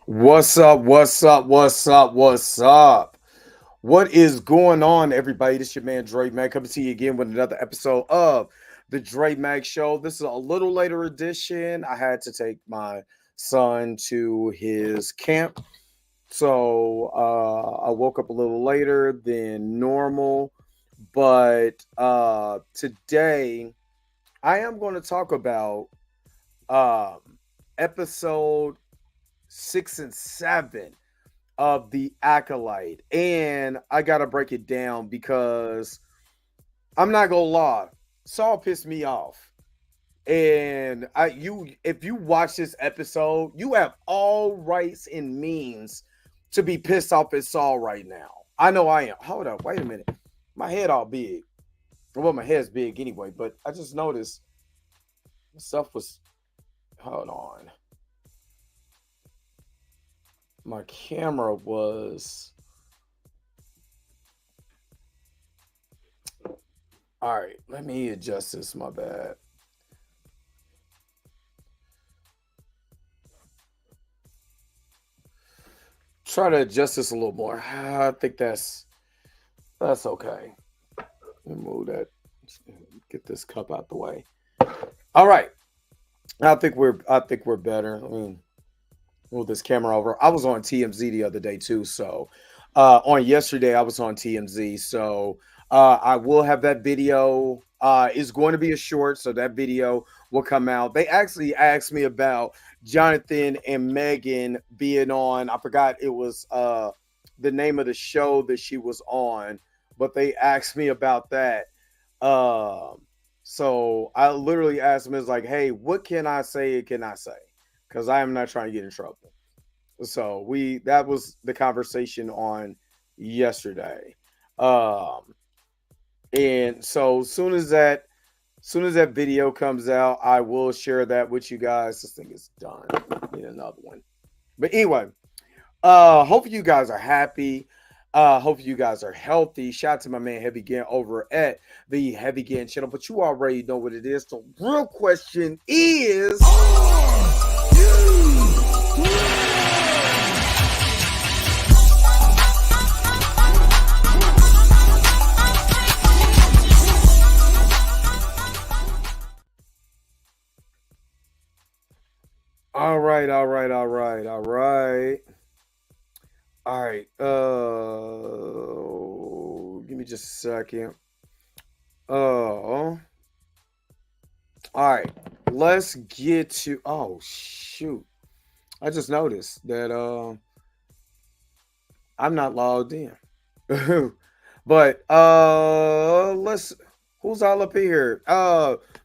What's up? What's up? What's up? What's up? What is going on, everybody? This is your man Dre Mac coming to you again with another episode of the Dre Mac Show. This is a little later edition. I had to take my son to his camp, so I woke up a little later than normal. But today I am going to talk about um, episode 6 and 7 of the Acolyte. And I gotta break it down because I'm not gonna lie, Saul pissed me off. And if you watch this episode, you have all rights and means to be pissed off at Saul right now. I know I am. Hold up, wait a minute. My head all big. Well, my head's big anyway, but I just noticed stuff was hold on. My camera was all right. Let me adjust this. My bad. Try to adjust this a little more. I think that's okay. Let me move that. Get this cup out the way. All right. I think we're better. I mean, move this camera over. I was on TMZ the other day too. So on yesterday I was on TMZ. So I will have that video. It's going to be a short, so that video will come out. They actually asked me about Jonathan and Megan being on. I forgot it was the name of the show that she was on, but they asked me about that. Um, so I literally asked them, it's like, hey, what can I say? Can I say? Because I am not trying to get in trouble. So that was the conversation on yesterday. Um, and so soon as that video comes out, I will share that with you guys. This thing is done. Need another one. But anyway, hope you guys are happy. Hope you guys are healthy. Shout out to my man Heavy Gan over at the Heavy Gan channel. But you already know what it is. The real question is, all right, all right, all right, all right. All right. Give me just a second. All right. Let's get to. Oh shoot! I just noticed that I'm not logged in. But let's. Who's all up here?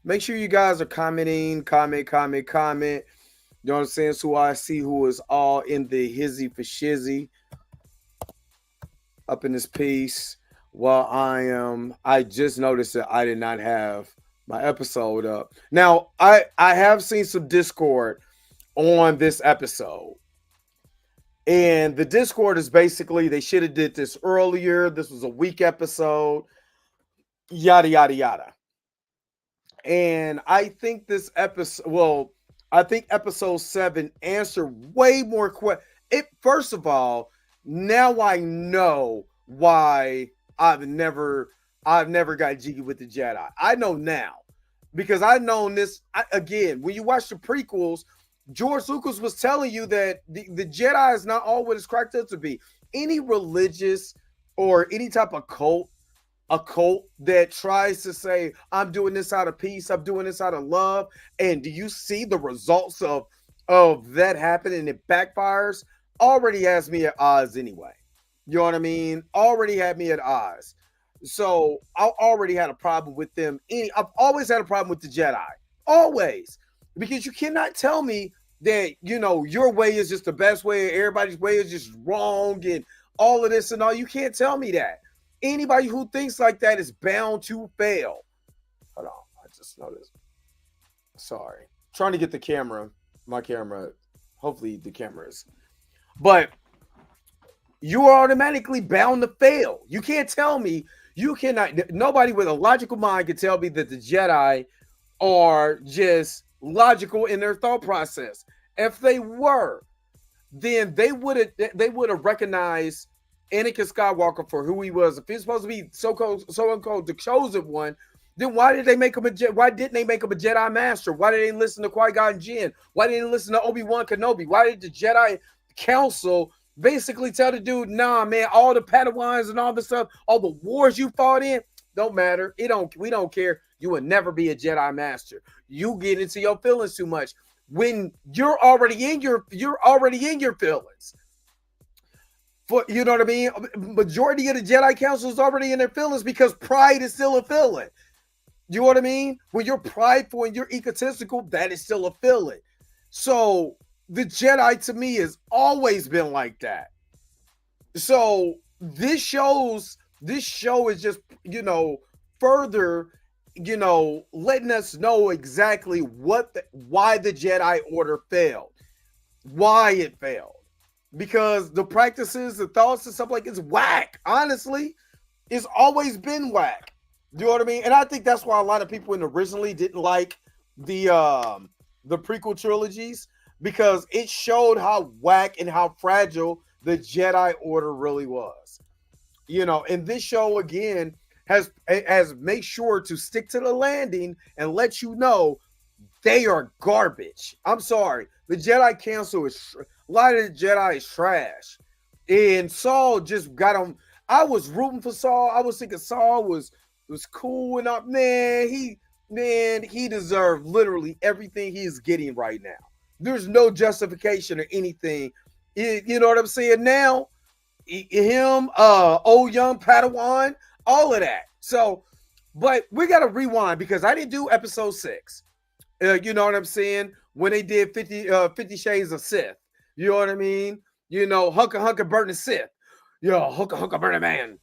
Make sure you guys are commenting. Comment. You know what I'm saying? So I see who is all in the hizzy for shizzy up in this piece. While I just noticed that I did not have my episode up. Now I have seen some Discord on this episode, and the Discord is basically they should have did this earlier. This was a weak episode, yada yada yada. And I think this episode, well, I think episode 7 answered way more questions. It first of all, now I know why I've never got jiggy with the Jedi. I know now because I've known this again. When you watch the prequels, George Lucas was telling you that the Jedi is not all what it's cracked up to be. Any religious or any type of a cult that tries to say, I'm doing this out of peace, I'm doing this out of love, and do you see the results of that happen and it backfires? Already has me at odds anyway. You know what I mean? Already had me at odds. So I already had a problem with them. I've always had a problem with the Jedi. Always. Because you cannot tell me that, your way is just the best way, everybody's way is just wrong and all of this and all. You can't tell me that. Anybody who thinks like that is bound to fail. Hold on. I just noticed. Sorry. Trying to get my camera. Hopefully the camera is. But you are automatically bound to fail. You can't tell me, nobody with a logical mind can tell me that the Jedi are just logical in their thought process. If they were, then they would have recognized Anakin Skywalker for who he was. If he's supposed to be so-called the chosen one, then why didn't they make him a Jedi Master? Why did they listen to Qui-Gon Jinn? Why didn't they listen to Obi-Wan Kenobi? Why did the Jedi Council basically tell the dude, nah, man, all the Padawans and all the stuff, all the wars you fought in, don't matter. We don't care. You will never be a Jedi Master. You get into your feelings too much. When you're already in your feelings. For, you know what I mean? Majority of the Jedi Council is already in their feelings because pride is still a feeling. You know what I mean? When you're prideful and you're egotistical, that is still a feeling. So the Jedi to me has always been like that. So this show is just, further, letting us know exactly why the Jedi Order failed, why it failed. Because the practices, the thoughts and stuff like it's whack. Honestly, it's always been whack. Do you know what I mean? And I think that's why a lot of people originally didn't like the prequel trilogies, because it showed how whack and how fragile the Jedi Order really was. And this show again has made sure to stick to the landing and let you know they are garbage. I'm sorry. The Jedi Council is a lot of the Jedi is trash. And Saul just got on. I was rooting for Saul. I was thinking Saul was cool enough. He deserved literally everything he's getting right now. There's no justification or anything. You know what I'm saying? Now, him, old young Padawan, all of that. So, but we got to rewind because I didn't do episode 6. You know what I'm saying? When they did 50 Shades of Sith. You know what I mean? Hunka burning Sith. Hunka burning man.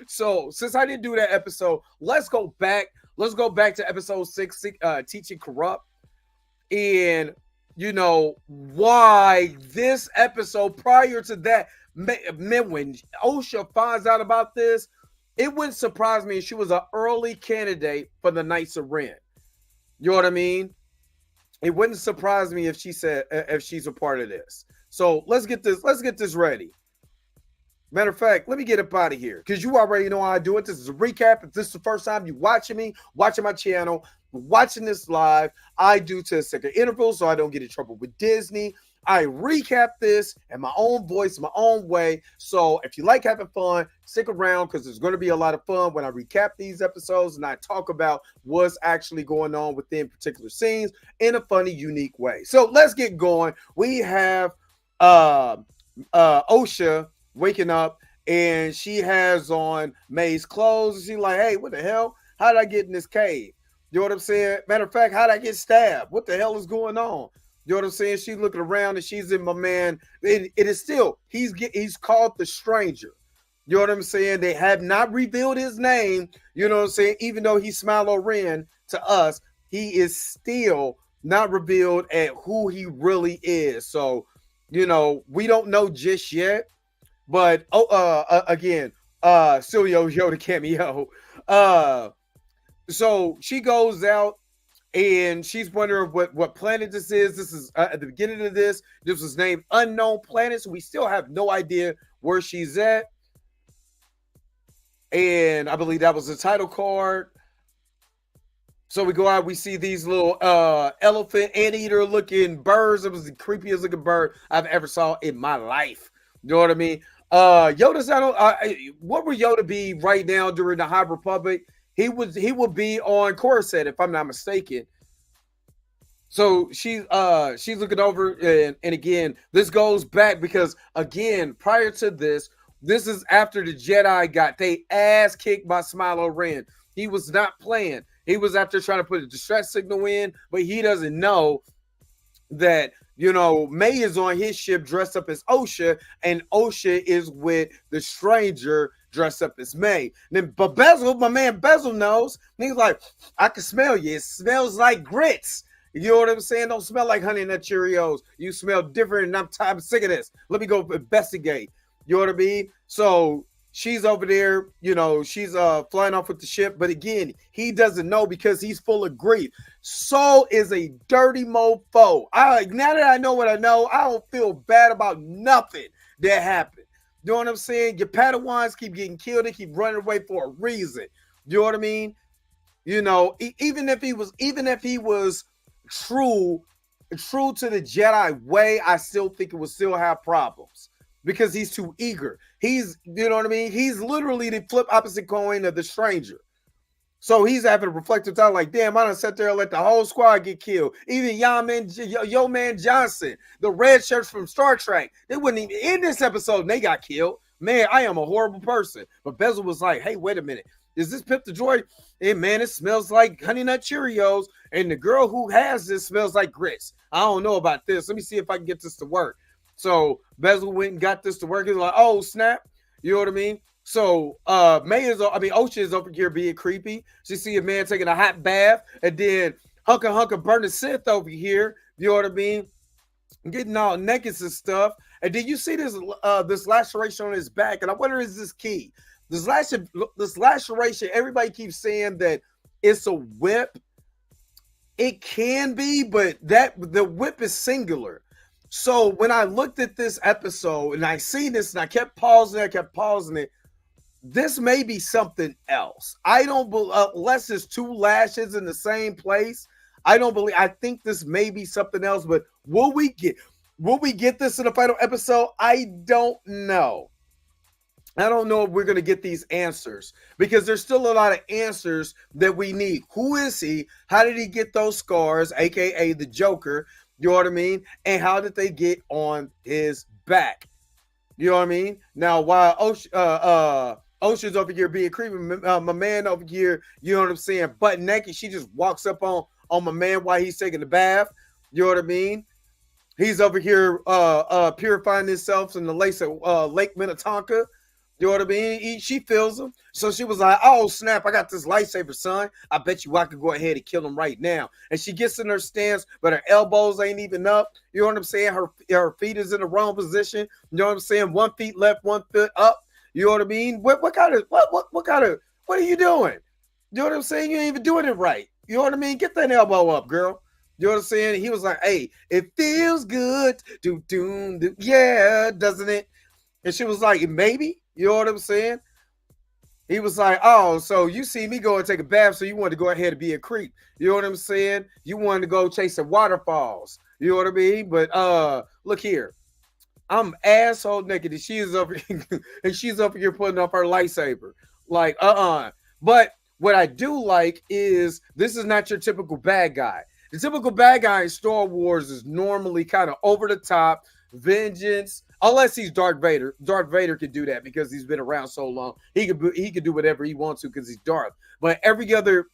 So since I didn't do that episode, let's go back. Let's go back to episode 6, Teaching Corrupt. And why this episode prior to that, when Osha finds out about this, it wouldn't surprise me if she was an early candidate for the Knights of Ren. You know what I mean? It wouldn't surprise me if she's a part of this. So let's get this ready. Matter of fact, let me get up out of here because you already know how I do it. This is a recap. If this is the first time you watching my channel, watching this live, I do to a second interval so I don't get in trouble with Disney. I recap this in my own voice, my own way. So if you like having fun, stick around because there's going to be a lot of fun when I recap these episodes and I talk about what's actually going on within particular scenes in a funny, unique way. So let's get going. We have Osha waking up and she has on May's clothes. And she's like, hey, what the hell? How did I get in this cave? You know what I'm saying? Matter of fact, how did I get stabbed? What the hell is going on? You know what I'm saying? She's looking around and she's in my man. It is still, he's called the Stranger. You know what I'm saying? They have not revealed his name. You know what I'm saying? Even though he's Smilo Ren to us, he is still not revealed at who he really is. So, we don't know just yet. But again, still Yoda cameo. So she goes out and she's wondering what planet this is. This is at the beginning of this was named Unknown Planet. So we still have no idea where she's at. And I believe that was the title card. So we go out, we see these little elephant anteater looking birds. It was the creepiest looking bird I've ever saw in my life. You know what I mean? Yoda's what would Yoda be right now during the High Republic? He would be on Coruscant, if I'm not mistaken. So she's looking over, and again, this goes back because again, prior to this is after the Jedi got they ass kicked by Smilo Ren. He was not playing. He was after trying to put a distress signal in, but he doesn't know that May is on his ship dressed up as Osha, and Osha is with the Stranger dressed up as May. But Bezel, my man Bezel knows. And he's like, I can smell you. It smells like grits. You know what I'm saying? Don't smell like Honey Nut Cheerios. You smell different, and I'm sick of this. Let me go investigate. You know what I mean? So she's over there, she's flying off with the ship. But again, he doesn't know because he's full of grief. Saul is a dirty mofo. Now that I know what I know, I don't feel bad about nothing that happened. You know what I'm saying? Your Padawans keep getting killed, they keep running away for a reason. You know what I mean? Even if he was true to the Jedi way, I still think it would still have problems because he's too eager. He's, you know what I mean? He's literally the flip opposite coin of the stranger. So he's having a reflective thought like, damn, I done sat there and let the whole squad get killed. Even Yo Man Johnson, the red shirts from Star Trek, they wouldn't even in this episode and they got killed. Man, I am a horrible person. But Bezel was like, hey, wait a minute. Is this Pip the Droid? And man, it smells like Honey Nut Cheerios. And the girl who has this smells like grits. I don't know about this. Let me see if I can get this to work. So Bezel went and got this to work. He's like, oh, snap. You know what I mean? So Osha is over here being creepy. She see a man taking a hot bath, and then Hunka burning Sith over here. You know what I mean? Getting all naked and stuff. And then you see this laceration on his back, and I wonder, is this key? This laceration, everybody keeps saying that it's a whip. It can be, but the whip is singular. So when I looked at this episode and I seen this and I kept pausing it, this may be something else. I don't believe, unless it's two lashes in the same place. I think this may be something else, but will we get this in the final episode? I don't know. I don't know if we're going to get these answers because there's still a lot of answers that we need. Who is he? How did he get those scars, aka the Joker? You know what I mean? And how did they get on his back? You know what I mean? Now, while Osha's over here being creepy, my man over here, you know what I'm saying, butt naked, she just walks up on my man while he's taking the bath. You know what I mean? He's over here purifying himself in the Lake Minnetonka. You know what I mean? She feels him. So she was like, oh, snap, I got this lightsaber, son. I bet you I could go ahead and kill him right now. And she gets in her stance, but her elbows ain't even up. You know what I'm saying? Her feet is in the wrong position. You know what I'm saying? 1 foot left, 1 foot up. You know what I mean? What are you doing? You know what I'm saying? You ain't even doing it right. You know what I mean? Get that elbow up, girl. You know what I'm saying? He was like, hey, it feels good. Yeah, doesn't it? And she was like, maybe. You know what I'm saying? He was like, oh, so you see me go and take a bath, so you wanted to go ahead and be a creep. You know what I'm saying? You wanted to go chase some waterfalls. You know what I mean? But look here. I'm asshole naked, and she's over here putting up her lightsaber. Like, But what I do like is this is not your typical bad guy. The typical bad guy in Star Wars is normally kind of over the top, vengeance. Unless he's Darth Vader. Darth Vader can do that because he's been around so long. He could do whatever he wants to because he's Darth. But every other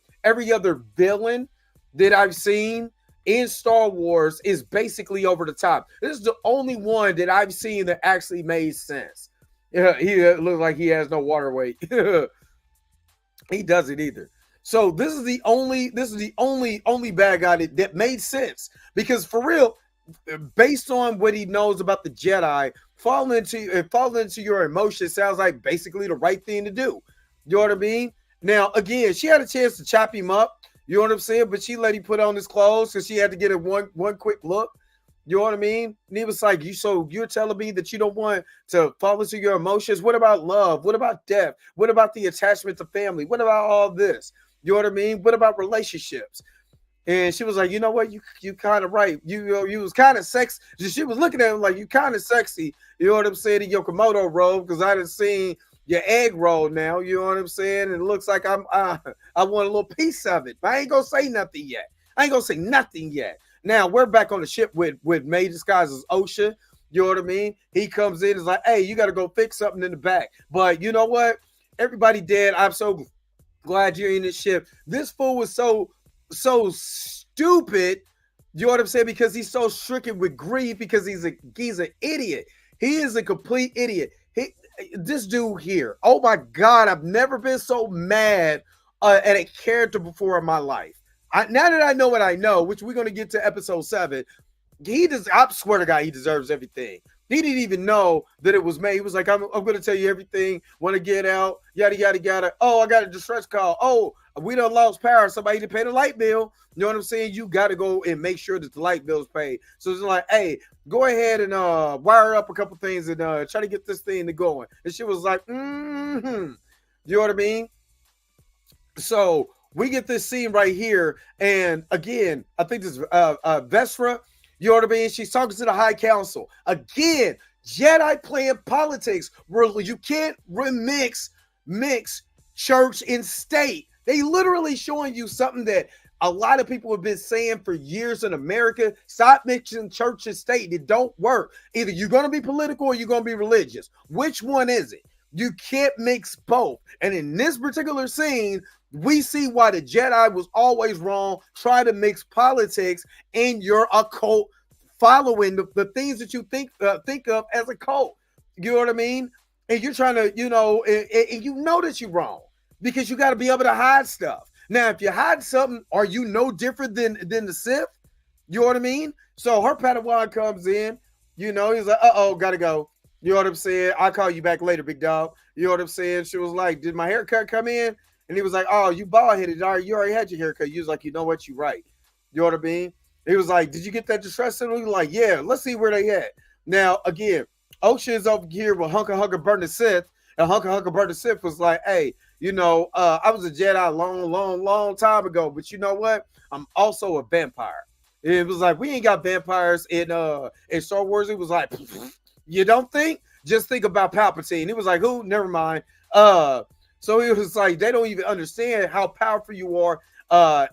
villain that I've seen in Star Wars is basically over the top. This is the only one that I've seen that actually made sense. Yeah, he looks like he has no water weight. He doesn't either. So this is the only bad guy that made sense because for real. Based on what he knows about the Jedi, falling into your emotions sounds like basically the right thing to do. You know what I mean? Now, again, she had a chance to chop him up. You know what I'm saying? But she let him put on his clothes because she had to get a one quick look. You know what I mean? And he was like, you're telling me that you don't want to fall into your emotions? What about love? What about death? What about the attachment to family? What about all this? You know what I mean? What about relationships? And she was like, you know what? You kind of right. You was kind of sexy. She was looking at him like, you kind of sexy. You know what I'm saying? In your Komodo robe, because I done seen your egg roll now. You know what I'm saying? And it looks like I want a little piece of it. But I ain't gonna say nothing yet. Now we're back on the ship with May disguised as Osha. You know what I mean? He comes in and is like, hey, you got to go fix something in the back. But you know what? Everybody dead. I'm so glad you're in this ship. This fool was so stupid, you know what I'm saying? Because he's so stricken with grief because he's an idiot. He is a complete idiot. This dude here, oh my God, I've never been so mad at a character before in my life. Now that I know what I know, which we're going to get to episode 7, I swear to God, he deserves everything. He didn't even know that it was May. He was like, I'm going to tell you everything. Want to get out, yada, yada, yada. Oh, I got a distress call. Oh, we done lost power. Somebody to pay the light bill. You know what I'm saying? You got to go and make sure that the light bill is paid. So it's like, hey, go ahead and wire up a couple things and try to get this thing to going. And she was like, You know what I mean? So we get this scene right here. And again, I think this Vestra, you know what I mean? She's talking to the High Council. Again, Jedi playing politics where you can't mix church and state. They literally showing you something that a lot of people have been saying for years in America. Stop mixing church and state. It don't work. Either you're going to be political or you're going to be religious. Which one is it? You can't mix both. And in this particular scene, we see why the Jedi was always wrong. Try to mix politics in your occult following the things that you think of as a cult. You know what I mean? And you're trying to, and you know that you're wrong because you got to be able to hide stuff. Now, if you hide something, are you no different than the Sith? You know what I mean? So her Padawan comes in, he's like, gotta go. You know what I'm saying? I'll call you back later, big dog. You know what I'm saying? She was like, did my haircut come in? And he was like, oh, you bald-headed. You already had your haircut. You was like, you know what? You're right. You know what I mean? He was like, did you get that distress signal? He was like, yeah, let's see where they at. Now, again, Osha is over here with Hunker Burn the Sith. And Hunker Burn the Sith was like, hey, I was a Jedi a long time ago. But you know what? I'm also a vampire. It was like, we ain't got vampires in Star Wars. It was like, you don't think? Just think about Palpatine. He was like, who? Never mind. So it was like, they don't even understand how powerful you are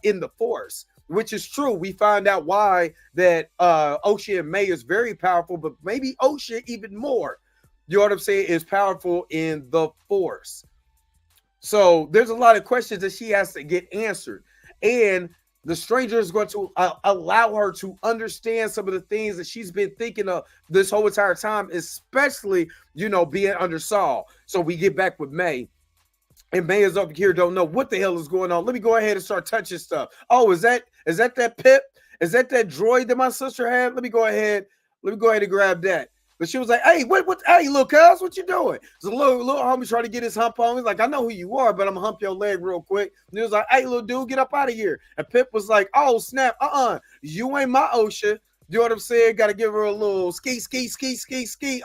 in the Force, which is true. We find out why that Osha and May is very powerful, but maybe Osha even more, you know what I'm saying, is powerful in the Force. So there's a lot of questions that she has to get answered. And the stranger is going to allow her to understand some of the things that she's been thinking of this whole entire time, especially, being under Saul. So we get back with May. And May is up here, don't know what the hell is going on. Let me go ahead and start touching stuff. Oh, is that Pip? Is that droid that my sister had? Let me go ahead and grab that. But she was like, hey, hey, little cuz, what you doing? So little homie trying to get his hump on. He's like, I know who you are, but I'm gonna hump your leg real quick. And he was like, hey, little dude, get up out of here. And Pip was like, oh, snap, you ain't my Osha. You know what I'm saying? Got to give her a little ski,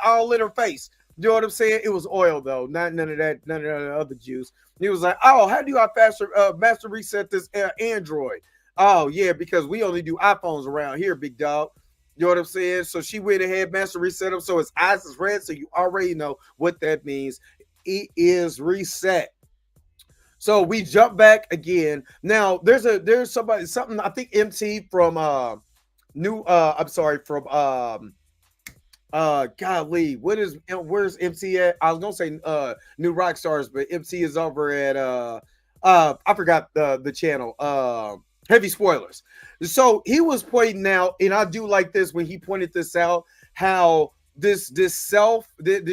all in her face. You know what I'm saying? It was oil, though. None of that other juice. He was like, oh, how do I master reset this Android? Oh, yeah, because we only do iPhones around here, big dog. You know what I'm saying? So she went ahead, master reset him. So his eyes is red. So you already know what that means. It is reset. So we jump back again. Now there's something I think MT from golly, where's MC at? I was gonna say New Rock Stars, but MC is over at I forgot the channel. Heavy Spoilers. So he was pointing out, and I do like this when he pointed this out, how this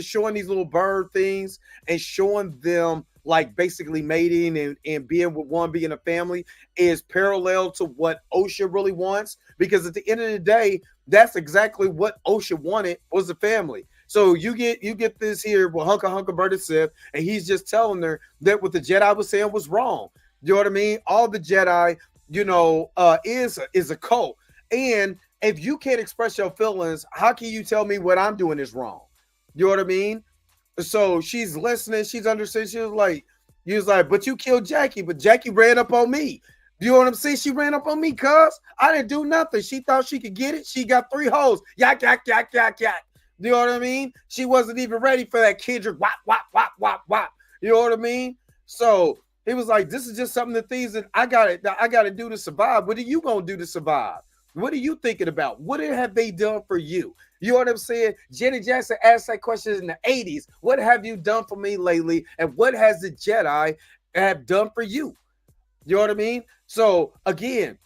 showing these little bird things and showing them like basically mating and being with one, being a family, is parallel to what Osha really wants. Because at the end of the day, that's exactly what Osha wanted, was a family. So you get this here with Hunker Burn the Sith, and he's just telling her that what the Jedi was saying was wrong. You know what I mean? All the Jedi, is a cult. And if you can't express your feelings, how can you tell me what I'm doing is wrong? You know what I mean? So she's listening, she's understanding. He was like, but you killed Jackie, but Jackie ran up on me. You know what I'm saying? She ran up on me, cuz I didn't do nothing. She thought she could get it. She got 3 hoes. Yak, yak, yak, yak, yak. You know what I mean? She wasn't even ready for that Kendrick wop, wop, wop, wop, wop. You know what I mean? So he was like, this is just some of the things that I gotta do to survive. What are you gonna do to survive? What are you thinking about? What have they done for you? You know what I'm saying? Janet Jackson asked that question in the 80s. What have you done for me lately? And what has the Jedi have done for you? You know what I mean? So again,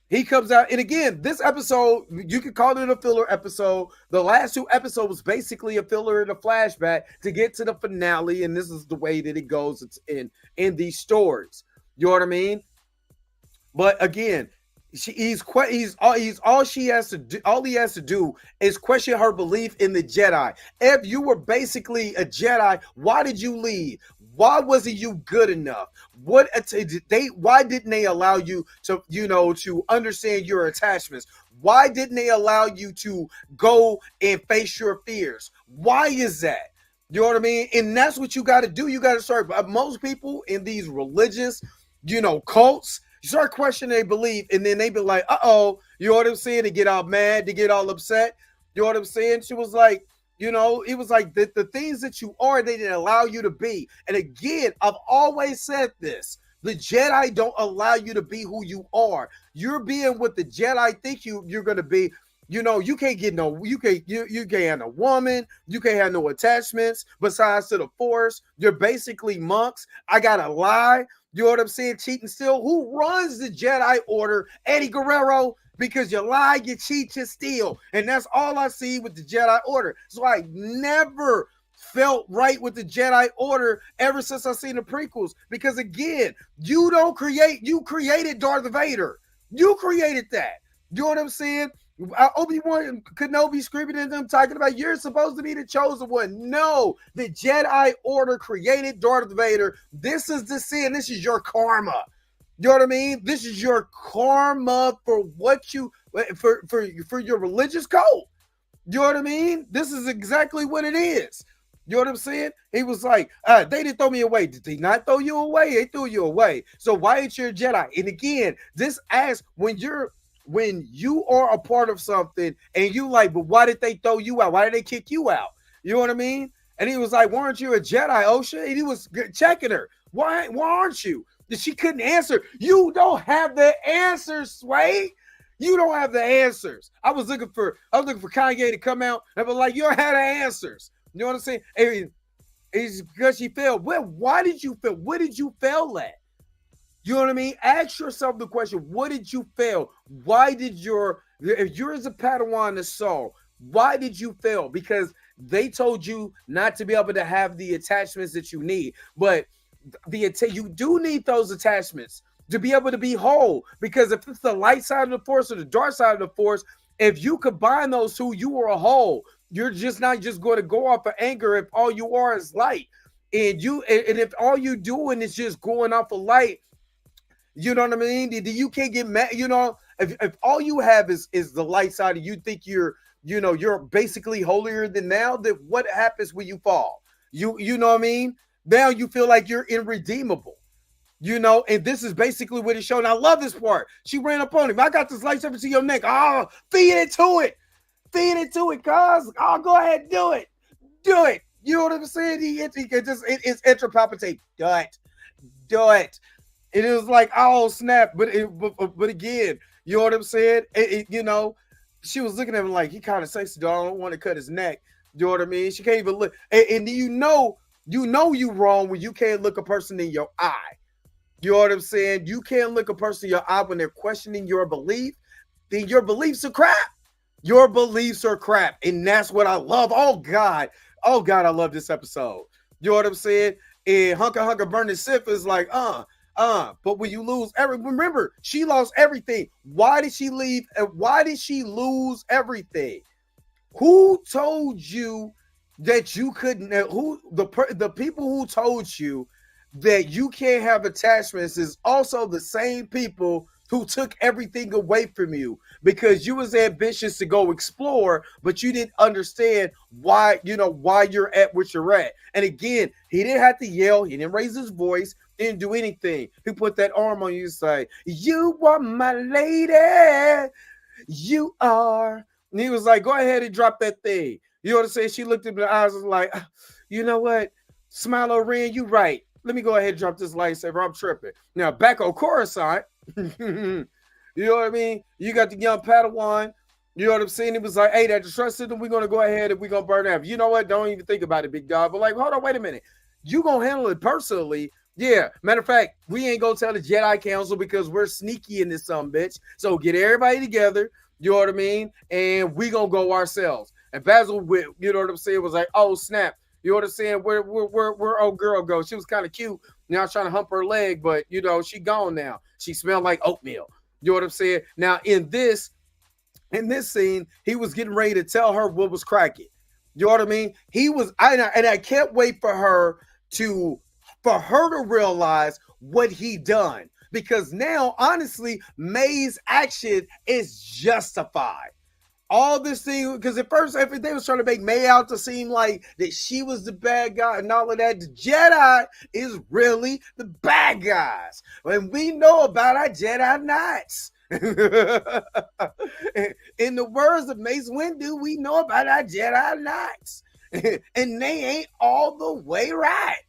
he comes out, and again, this episode, you could call it a filler episode. The last 2 episodes was basically a filler and a flashback to get to the finale, and this is the way that it goes in these stories. You know what I mean? But again, He's all she has to do. All he has to do is question her belief in the Jedi. If you were basically a Jedi, why did you leave? Why wasn't you good enough? Why didn't they allow you to, to understand your attachments? Why didn't they allow you to go and face your fears? Why is that? You know what I mean? And that's what you got to do. You got to start. Most people in these religious, cults, you start questioning their belief, and then they be like, you know what I'm saying? They get all mad, they get all upset. You know what I'm saying? She was like, it was like the things that you are, they didn't allow you to be. And again, I've always said this. The Jedi don't allow you to be who you are. You're being what the Jedi think you're going to be. You can't get you can't have a woman. You can't have no attachments besides to the Force. You're basically monks. I got to lie. You know what I'm saying? Cheat and steal. Who runs the Jedi Order? Eddie Guerrero. Because you lie, you cheat, you steal. And that's all I see with the Jedi Order. So I never felt right with the Jedi Order ever since I seen the prequels. Because again, you created Darth Vader. You created that. You know what I'm saying? Obi-Wan Kenobi screaming at them, talking about you're supposed to be the chosen one. No, the Jedi Order created Darth Vader. This is the sin. This is your karma. You know what I mean? This is your karma for what you for your religious code. You know what I mean? This is exactly what it is. You know what I'm saying? He was like, they didn't throw me away. Did they not throw you away? They threw you away. So why ain't you a Jedi? And again, this asks when you are a part of something and you like, but why did they throw you out? Why did they kick you out? You know what I mean? And he was like, weren't you a Jedi, Osha? And he was checking her. Why aren't you? She couldn't answer. You don't have the answers, Sway. You don't have the answers. I was looking for Kanye to come out and be like, you don't have the answers. You know what I'm saying? It's because she failed. Well, why did you fail? What did you fail at? You know what I mean? Ask yourself the question, what did you fail? Why did if you're as a Padawan to Saul, why did you fail? Because they told you not to be able to have the attachments that you need. But you do need those attachments to be able to be whole, because if it's the light side of the Force or the dark side of the Force, if you combine those two, you are a whole. You're just not just going to go off of anger if all you are is light, and if all you're doing is just going off of light, you know what I mean? You can't get mad. If all you have is the light side, and you think you're basically holier than thou, then what happens when you fall? You know what I mean? Now you feel like you're irredeemable, and this is basically what it showed. And I love this part. She ran up on him. I got this lightsaber to your neck. Oh, feed it to it, cuz. Oh, go ahead, do it. You know what I'm saying? It's extra palpitate. Do it. And it was like, oh snap! But again, you know what I'm saying? She was looking at him like he kind of sexy. I don't want to cut his neck. You know what I mean? She can't even look, and you wrong when you can't look a person in your eye. You know what I'm saying? You can't look a person in your eye when they're questioning your belief. Then your beliefs are crap. Your beliefs are crap, and that's what I love. Oh God, I love this episode. You know what I'm saying? And Hunker Burning Sith is like, but when you lose remember, she lost everything. Why did she leave? And why did she lose everything? Who told you that you couldn't? The people who told you that you can't have attachments is also the same people who took everything away from you because you was ambitious to go explore, but you didn't understand why you're at what you're at. And again, he didn't have to yell. He didn't raise his voice. Didn't do anything. He put that arm on you and say, you are my lady. You are. And he was like, go ahead and drop that thing. You know what I'm saying? She looked at me in the eyes and was like, you know what? Smilo Ren, you right. Let me go ahead and drop this lightsaber. I'm tripping. Now, back on Coruscant, you know what I mean? You got the young Padawan. You know what I'm saying? It was like, hey, that trust system, we're going to go ahead and we're going to burn it. You know what? Don't even think about it, big dog. But like, hold on, wait a minute. You going to handle it personally. Yeah, matter of fact, we ain't going to tell the Jedi Council because we're sneaky in this bitch. So get everybody together. You know what I mean? And we going to go ourselves. And Basil, you know what I'm saying, was like, oh, snap. You know what I'm saying? Where old girl go? She was kind of cute. Now I was trying to hump her leg, but, she gone now. She smelled like oatmeal. You know what I'm saying? Now in this scene, he was getting ready to tell her what was cracking. You know what I mean? He was, I can't wait for her to realize what he done, because now, honestly, May's action is justified. All this thing, because at first, if they was trying to make May out to seem like that she was the bad guy and all of that, the Jedi is really the bad guys, and we know about our Jedi Knights. In the words of Mace Windu, we know about our Jedi Knights, and they ain't all the way right.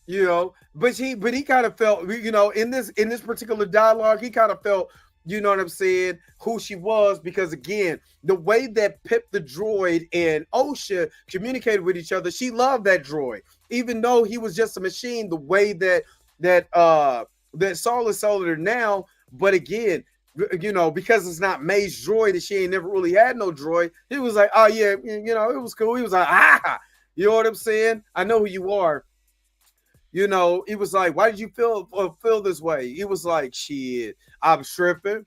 You know, but he kind of felt, you know, in this particular dialogue, he kind of felt, you know what I'm saying, who she was, because again, the way that Pip the droid and Osha communicated with each other, she loved that droid, even though he was just a machine. The way that Saul is selling her now, but again, you know, because it's not May's droid and she ain't never really had no droid, he was like, oh yeah, you know, it was cool. He was like, you know what I'm saying? I know who you are. You know, he was like, why did you feel this way? He was like, shit, I was tripping.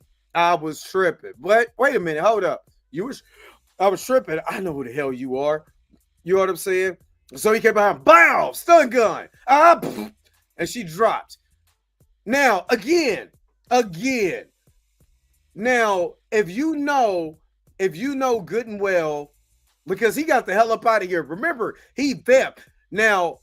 But wait a minute, hold up. I was tripping. I know who the hell you are. You know what I'm saying? So he came behind, bow, stun gun. And she dropped. Now, again. Now, if you know good and well, because he got the hell up out of here. Remember, he vamped. Now,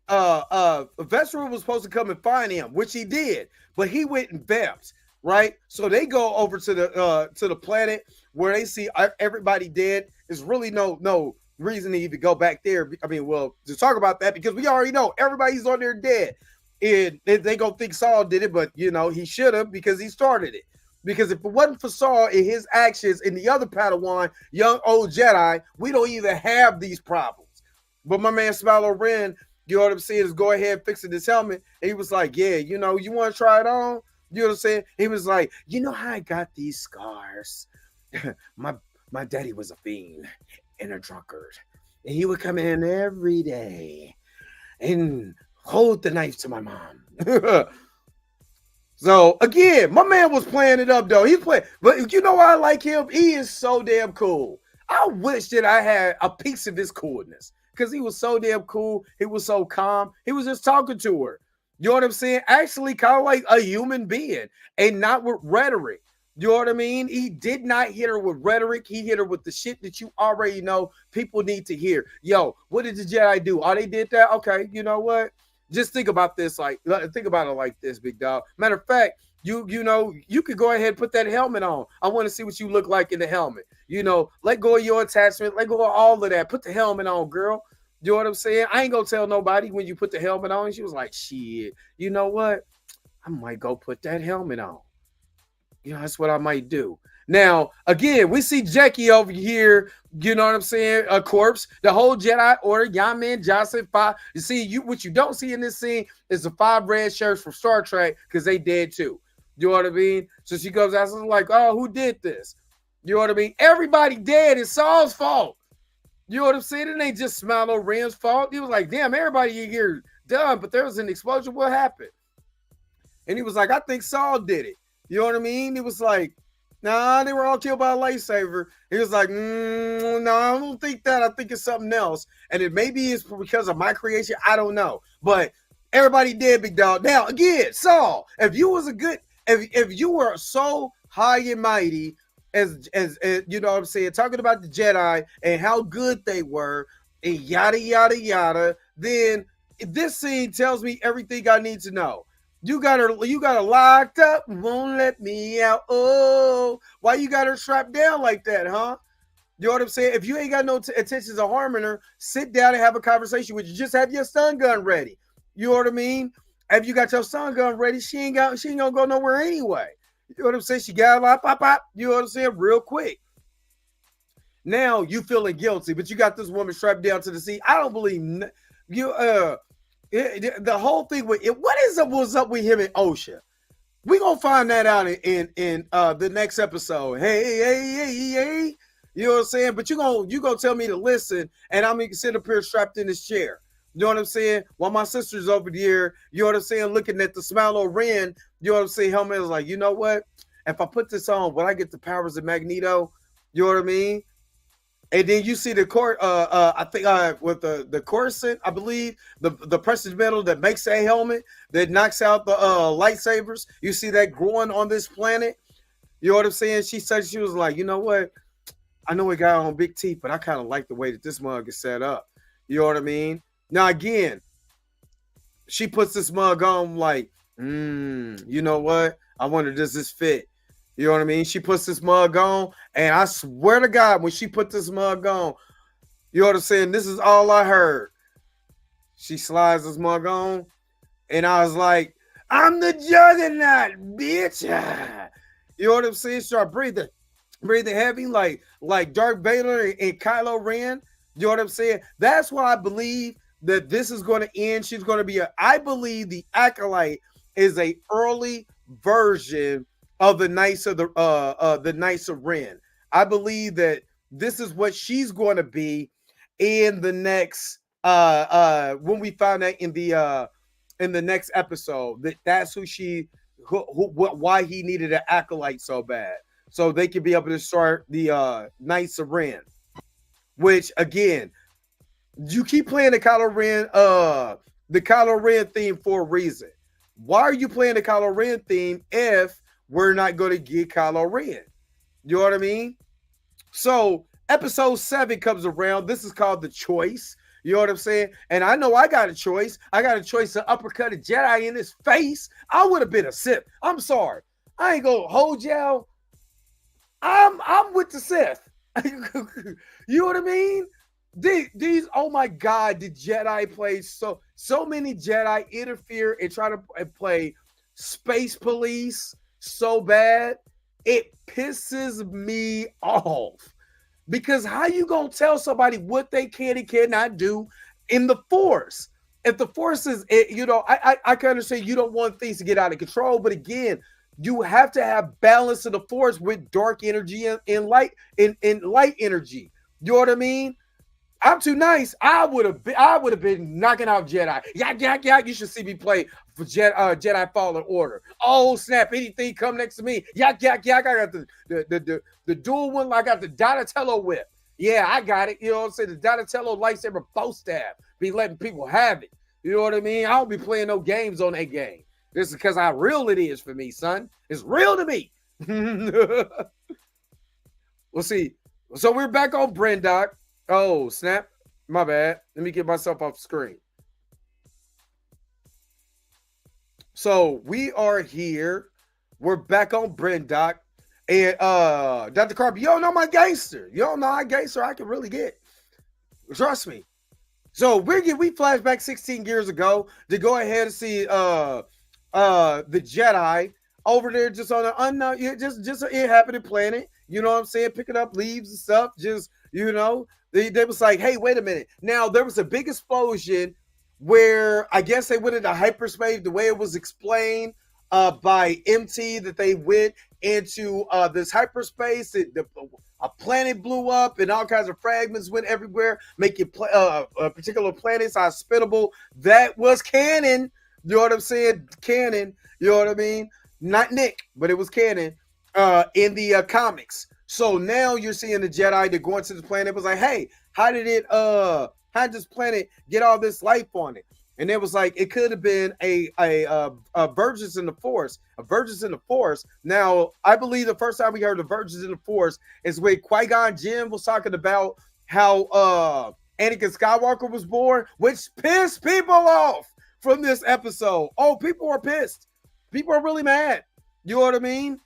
Vestra was supposed to come and find him, which he did, but he went and vamped, right? So they go over to the planet where they see everybody dead. There's really no reason to even go back there. I mean, well, to talk about that, because we already know everybody's on there dead. And they gonna think Saul did it, but you know, he should have, because he started it. Because if it wasn't for Saul and his actions and the other Padawan, young old Jedi, we don't even have these problems. But my man Smallow Ren, you know what I'm saying, is go ahead fixing his helmet. And he was like, yeah, you know, you want to try it on? You know what I'm saying? He was like, you know how I got these scars? my daddy was a fiend and a drunkard. And he would come in every day and hold the knife to my mom. So again, my man was playing it up though. He's playing, but you know why I like him? He is so damn cool. I wish that I had a piece of his coolness, because he was so damn cool. He was so calm. He was just talking to her. You know what I'm saying? Actually, kind of like a human being, and not with rhetoric. You know what I mean? He did not hit her with rhetoric. He hit her with the shit that you already know people need to hear. Yo, what did the Jedi do? Oh, they did that? Okay, you know what? Just think about this, think about it like this, big dog. Matter of fact, you know, you could go ahead and put that helmet on. I want to see what you look like in the helmet. You know, let go of your attachment, let go of all of that. Put the helmet on, girl. You know what I'm saying? I ain't gonna tell nobody when you put the helmet on. She was like, shit, you know what? I might go put that helmet on. You know, that's what I might do. Now, again, we see Jackie over here, you know what I'm saying? A corpse, the whole Jedi Order, Yamin, Johnson, 5. You see, what you don't see in this scene is the 5 red shirts from Star Trek, because they dead too. You know what I mean? So she goes out and like, oh, who did this? You know what I mean? Everybody dead. It's Saul's fault. You know what I'm saying? It ain't just Smallow Ren's fault. He was like, damn, everybody here done, but there was an explosion. What happened? And he was like, I think Saul did it. You know what I mean? He was like, nah, they were all killed by a lightsaber. He was like, no, I don't think that. I think it's something else. And it maybe it's because of my creation. I don't know. But everybody dead, big dog. Now, again, Saul, if you was a good, if you were so high and mighty, as you know what I'm saying, talking about the Jedi and how good they were, and yada, yada, yada, then this scene tells me everything I need to know. You got her locked up, won't let me out. Oh, why you got her strapped down like that, huh? You know what I'm saying? If you ain't got no intentions of harming her, sit down and have a conversation with you. Just have your stun gun ready. You know what I mean? If you got your stun gun ready, she ain't gonna go nowhere anyway. You know what I'm saying? She got a lot, pop. You know what I'm saying? Real quick. Now you feeling guilty, but you got this woman strapped down to the seat. I don't believe you. The whole thing with it. What's up with him and OSHA? We gonna find that out in the next episode. Hey. You know what I'm saying? But you gonna tell me to listen, and I'm gonna sit up here strapped in this chair. You know what I'm saying? While my sister's over here, you know what I'm saying, looking at the Smilo Ren, you know what I'm saying? Helmet is like, you know what? If I put this on, will I get the powers of Magneto? You know what I mean? And then you see the court, I think with the corset, I believe, the precious metal that makes that helmet that knocks out the lightsabers. You see that growing on this planet. You know what I'm saying? She said, she was like, you know what? I know we got on big teeth, but I kind of like the way that this mug is set up. You know what I mean? Now again, she puts this mug on like, you know what? I wonder, does this fit? You know what I mean? She puts this mug on, and I swear to God, when she put this mug on, you know what I'm saying? This is all I heard. She slides this mug on, and I was like, I'm the juggernaut, bitch. You know what I'm saying? Start breathing heavy like Darth Vader and Kylo Ren. You know what I'm saying? That's why I believe that this is going to end. She's going to be I believe the Acolyte is a early version of the Knights of the Knights of Ren. I believe that this is what she's going to be in the next when we find out in the next episode, that's why he needed an Acolyte so bad, so they could be able to start the Knights of Ren. Which again, you keep playing the Kylo Ren theme for a reason. Why are you playing the Kylo Ren theme if we're not going to get Kylo Ren? You know what I mean? So episode 7 comes around. This is called The Choice. You know what I'm saying? And I know I got a choice. I got a choice to uppercut a Jedi in his face. I would have been a Sith. I'm sorry. I ain't gonna hold y'all. I'm with the Sith. You know what I mean? These oh my God, the Jedi play so many Jedi interfere and try to play space police so bad. It pisses me off. Because how you gonna tell somebody what they can and cannot do in the Force? If the Force is, you know, I can understand you don't want things to get out of control, but again, you have to have balance of the Force with dark energy and light light energy. You know what I mean? I'm too nice. I would have been knocking out Jedi. Yak. You should see me play for Jedi Fallen Order. Oh snap! Anything come next to me? Yak. I got the dual one. I got the Donatello whip. Yeah, I got it. You know what I'm saying? The Donatello lightsaber bow stab. Be letting people have it. You know what I mean? I don't be playing no games on that game. This is because how real it is for me, son. It's real to me. We'll see. So we're back on Brendock. Oh, snap. My bad. Let me get myself off the screen. So we are here. We're back on Brendock. And Dr. Carper, you don't know my gangster. You don't know how gangster I can really get. Trust me. So we flash back 16 years ago to go ahead and see the Jedi over there just on an unknown, just an inhabited planet. You know what I'm saying? Picking up leaves and stuff. Just, you know, they was like, hey, wait a minute. Now, there was a big explosion where I guess they went into hyperspace, the way it was explained by MT, that they went into this hyperspace. A planet blew up and all kinds of fragments went everywhere, making particular planets hospitable. That was canon. You know what I'm saying? Canon. You know what I mean? Not Nick, but it was canon in the comics. So now you're seeing the Jedi, they're going to the planet. It was like, hey, how did this planet get all this life on it? And it was like, it could have been a Virgins in the Force. A Virgins in the Force. Now, I believe the first time we heard of Virgins in the Force is when Qui-Gon Jinn was talking about how Anakin Skywalker was born, which pissed people off from this episode. Oh, people are pissed. People are really mad. You know what I mean?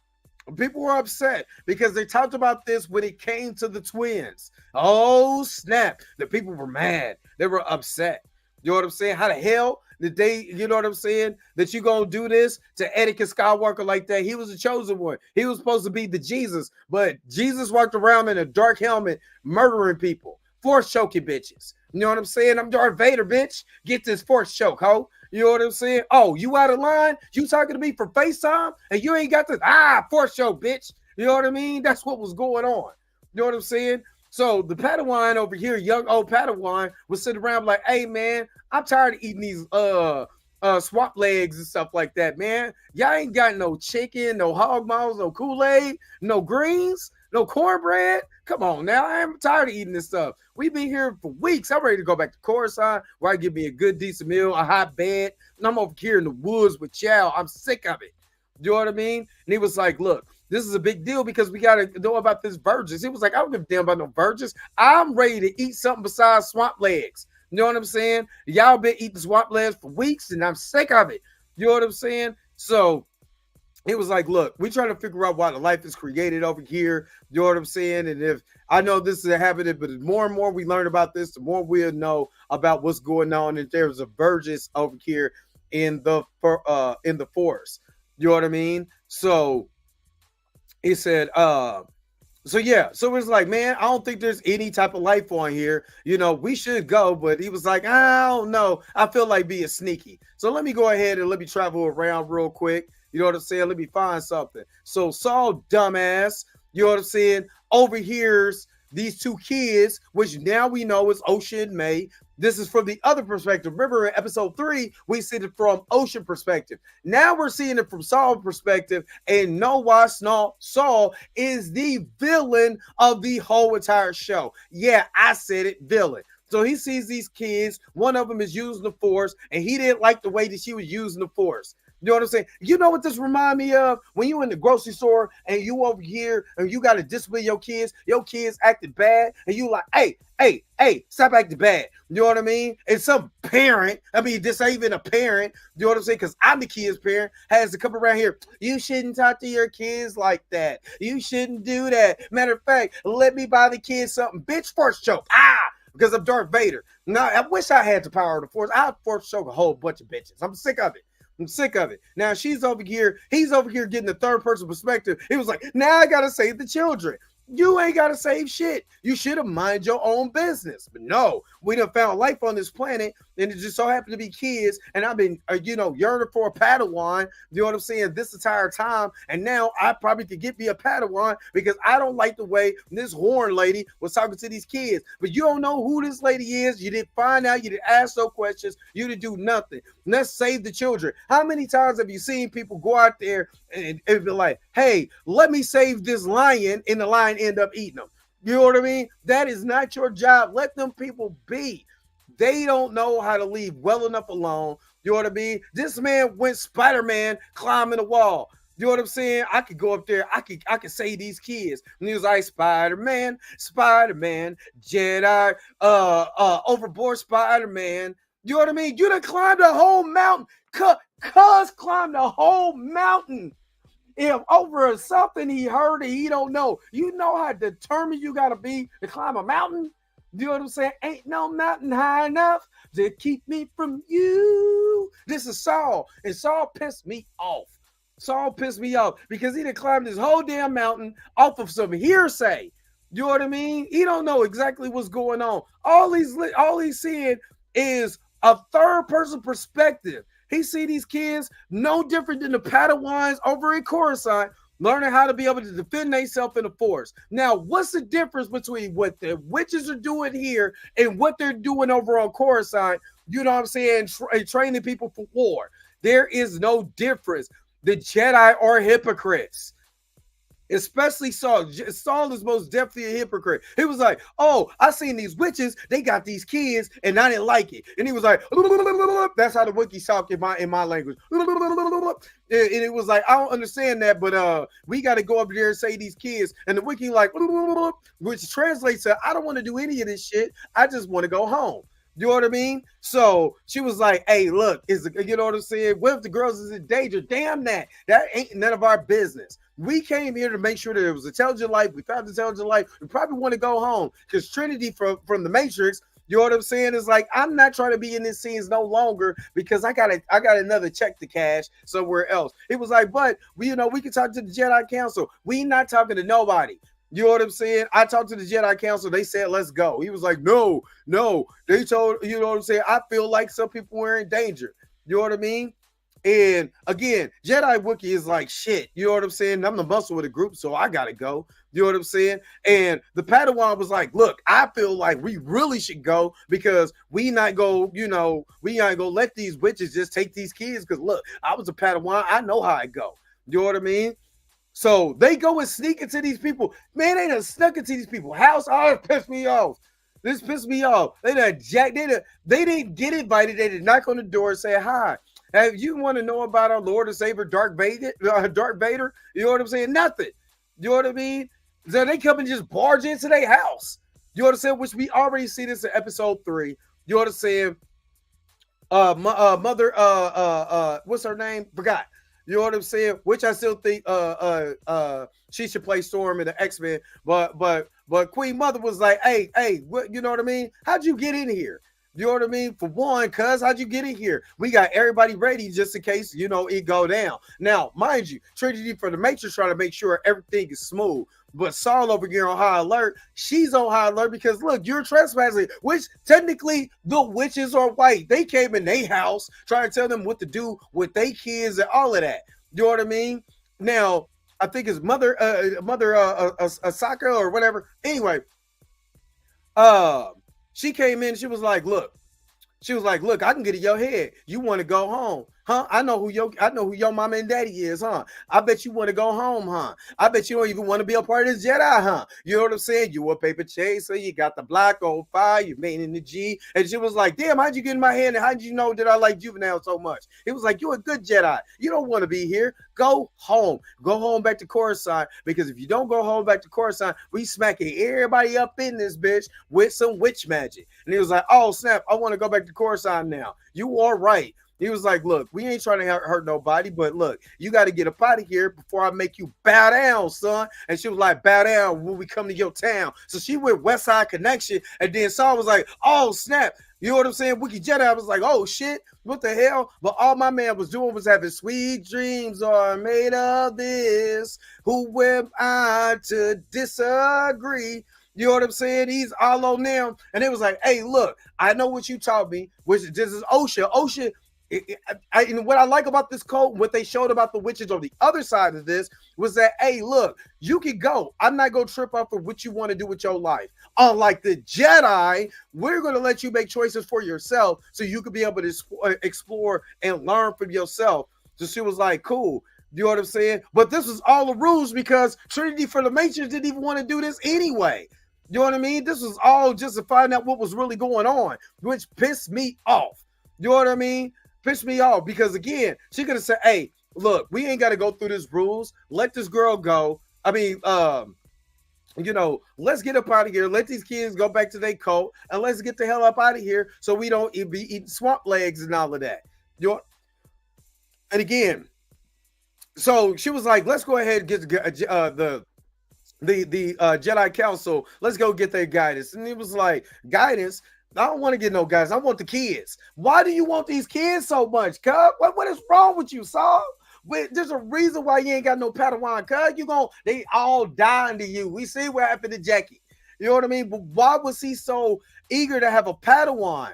People were upset because they talked about this when it came to the twins. Oh, snap. The people were mad. They were upset. You know what I'm saying? How the hell did they, you know what I'm saying, that you gonna do this to Anakin Skywalker like that? He was the chosen one. He was supposed to be the Jesus, but Jesus walked around in a dark helmet murdering people, force choking bitches. You know what I'm saying? I'm Darth Vader, bitch. Get this force choke, ho. You know what I'm saying? Oh, you out of line? You talking to me for FaceTime? And you ain't got this, force choke, bitch. You know what I mean? That's what was going on. You know what I'm saying? So the Padawan over here, young old Padawan, was sitting around like, hey man, I'm tired of eating these swamp legs and stuff like that, man. Y'all ain't got no chicken, no hog maws, no Kool-Aid, no greens, no cornbread. Come on now. I'm tired of eating this stuff. We've been here for weeks. I'm ready to go back to Coruscant where I give me a good, decent meal, a hot bed. And I'm over here in the woods with Chow. I'm sick of it. You know what I mean? And he was like, look, this is a big deal because we got to know about this virgins. He was like, I don't give a damn about no virgins. I'm ready to eat something besides swamp legs. You know what I'm saying? Y'all been eating swamp legs for weeks and I'm sick of it. You know what I'm saying? So it was like, look, we trying to figure out why the life is created over here. You know what I'm saying? And if I know this is a habit, but the more and more we learn about this, the more we'll know about what's going on. And there's a virgins over here in the forest. You know what I mean? So he said, so yeah, so it was like, man, I don't think there's any type of life on here. You know, we should go, but he was like, I don't know. I feel like being sneaky. So let me go ahead and let me travel around real quick. You know what I'm saying? Let me find something. So Saul, dumbass, you know what I'm saying? Overhears these two kids, which now we know is Ocean and May. This is from the other perspective. Remember in episode 3, we see it from Ocean perspective. Now we're seeing it from Saul perspective, and know why Saul is the villain of the whole entire show. Yeah, I said it, villain. So he sees these kids. One of them is using the Force, and he didn't like the way that she was using the Force. You know what I'm saying? You know what this remind me of? When you in the grocery store and you over here and you got to discipline your kids acting bad, and you like, hey, stop acting bad. You know what I mean? And some parent, this ain't even a parent, you know what I'm saying? Because I'm the kid's parent, has to come around here. You shouldn't talk to your kids like that. You shouldn't do that. Matter of fact, let me buy the kids something. Bitch, force choke. Because I'm Darth Vader. Now, I wish I had the power of the Force. I'd force choke a whole bunch of bitches. I'm sick of it. I'm sick of it. Now she's over here. He's over here getting the third person perspective. He was like, now I got to save the children. You ain't got to save shit. You should have mind your own business. But no, we done found life on this planet, and it just so happened to be kids. And I've been, yearning for a Padawan, you know what I'm saying, this entire time. And now I probably could get me a Padawan because I don't like the way this horn lady was talking to these kids. But you don't know who this lady is. You didn't find out. You didn't ask no questions. You didn't do nothing. Let's save the children. How many times have you seen people go out there and be like, hey, let me save this lion, and the lion end up eating them? You know what I mean? That is not your job. Let them people be. They don't know how to leave well enough alone. You know what I mean? This man went Spider-Man climbing the wall. You know what I'm saying? I could go up there. I could save these kids. And he was like, Spider-Man, Jedi, overboard Spider-Man. You know what I mean? You done climbed the whole mountain. Cuz climbed the whole mountain. If over something he heard and he don't know, you know how determined you got to be to climb a mountain? You know what I'm saying? Ain't no mountain high enough to keep me from you. This is Saul, and Saul pissed me off. Saul pissed me off because he done climbed this whole damn mountain off of some hearsay. You know what I mean? He don't know exactly what's going on. All he's seeing is a third person perspective. He see these kids no different than the Padawans over in Coruscant, learning how to be able to defend themselves in the Force. Now, what's the difference between what the witches are doing here and what they're doing over on Coruscant? You know what I'm saying? Training people for war. There is no difference. The Jedi are hypocrites. Especially Saul. Saul is most definitely a hypocrite. He was like, oh, I seen these witches. They got these kids, and I didn't like it. And he was like, that's how the Wookiees talk in my language. And it was like, I don't understand that, but we got to go up there and say these kids. And the Wookiee like, which translates to, I don't want to do any of this shit. I just want to go home. You know what I mean? So she was like, hey, look, you know what I'm saying? What if the girls is in danger? Damn that. That ain't none of our business. We came here to make sure that it was intelligent life. We found intelligent life. We probably want to go home because Trinity from the Matrix, you know what I'm saying? Is like, I'm not trying to be in this scenes no longer because I got another check to cash somewhere else. It was like, but we can talk to the Jedi Council. We not talking to nobody. You know what I'm saying? I talked to the Jedi Council. They said, let's go. He was like, no. They told, you know what I'm saying? I feel like some people were in danger. You know what I mean? And again, Jedi Wookiee is like shit. You know what I'm saying? I'm the muscle of the group, so I gotta go. You know what I'm saying? And the Padawan was like, look, I feel like we really should go because we not go, we not gonna let these witches just take these kids. Because look, I was a Padawan, I know how I go. You know what I mean? So they go and sneak into these people. Man, they done snuck into these people's house. Oh, it pissed me off. This pissed me off. They didn't get invited. They did knock on the door and say hi. If you want to know about our Lord and Savior Darth Vader, you know what I'm saying? Nothing. You know what I mean? So they come and just barge into their house. You know what I'm saying? Which we already see this in episode 3. You know what I'm saying? Mother, what's her name? Forgot. You know what I'm saying? Which I still think she should play Storm in the X-Men. But Queen Mother was like, hey, what, you know what I mean? How'd you get in here? You know what I mean? For one, cuz, how'd you get in here? We got everybody ready just in case, it go down. Now, mind you, Trinity for the Matrix trying to make sure everything is smooth. But Saul over here on high alert, she's on high alert because, look, you're trespassing, which technically the witches are white. They came in their house trying to tell them what to do with their kids and all of that. You know what I mean? Now, I think it's Mother Asaka or whatever. Anyway, she came in. She was like, look, I can get in your head. You want to go home, huh? I know who your mama and daddy is, huh? I bet you want to go home, huh? I bet you don't even want to be a part of this Jedi, huh? You know what I'm saying? You a paper chaser. You got the block on fire. You made in the G. And she was like, damn, how'd you get in my hand? And how'd you know that I like Juvenile so much? It was like, you're a good Jedi. You don't want to be here. Go home. Go home back to Coruscant. Because if you don't go home back to Coruscant, we smacking everybody up in this bitch with some witch magic. And he was like, oh, snap. I want to go back to Coruscant now. You are right. He was like, look, we ain't trying to hurt nobody, but look, you got to get up out of here before I make you bow down, son. And she was like, bow down when we come to your town. So she went West Side Connection, and then Saul was like, oh, snap. You know what I'm saying? Wookiee Jedi was like, oh, shit, what the hell? But all my man was doing was having sweet dreams are made of this. Who am I to disagree? You know what I'm saying? He's all on them. And it was like, hey, look, I know what you taught me, which this is OSHA. OSHA. And what I like about this code, what they showed about the witches on the other side of this was that, hey, look, you can go. I'm not going to trip up for what you want to do with your life. Unlike the Jedi, we're going to let you make choices for yourself so you can be able to explore and learn from yourself. So she was like, cool. You know what I'm saying? But this was all the rules because Trinity for the Matrix didn't even want to do this anyway. You know what I mean? This was all just to find out what was really going on, which pissed me off. You know what I mean? Pissed me off because, again, she could have said, hey, look, we ain't got to go through these rules. Let this girl go. I mean, let's get up out of here. Let these kids go back to their cult and let's get the hell up out of here so we don't be eating swamp legs and all of that. And again, so she was like, let's go ahead and get the Jedi Council. Let's go get their guidance. And it was like, guidance? I don't want to get no guys. I want the kids. Why do you want these kids so much, cuz? What is wrong with you, Saul? There's a reason why you ain't got no Padawan, cuz. They all dying to you. We see what happened to Jackie. You know what I mean? But why was he so eager to have a Padawan?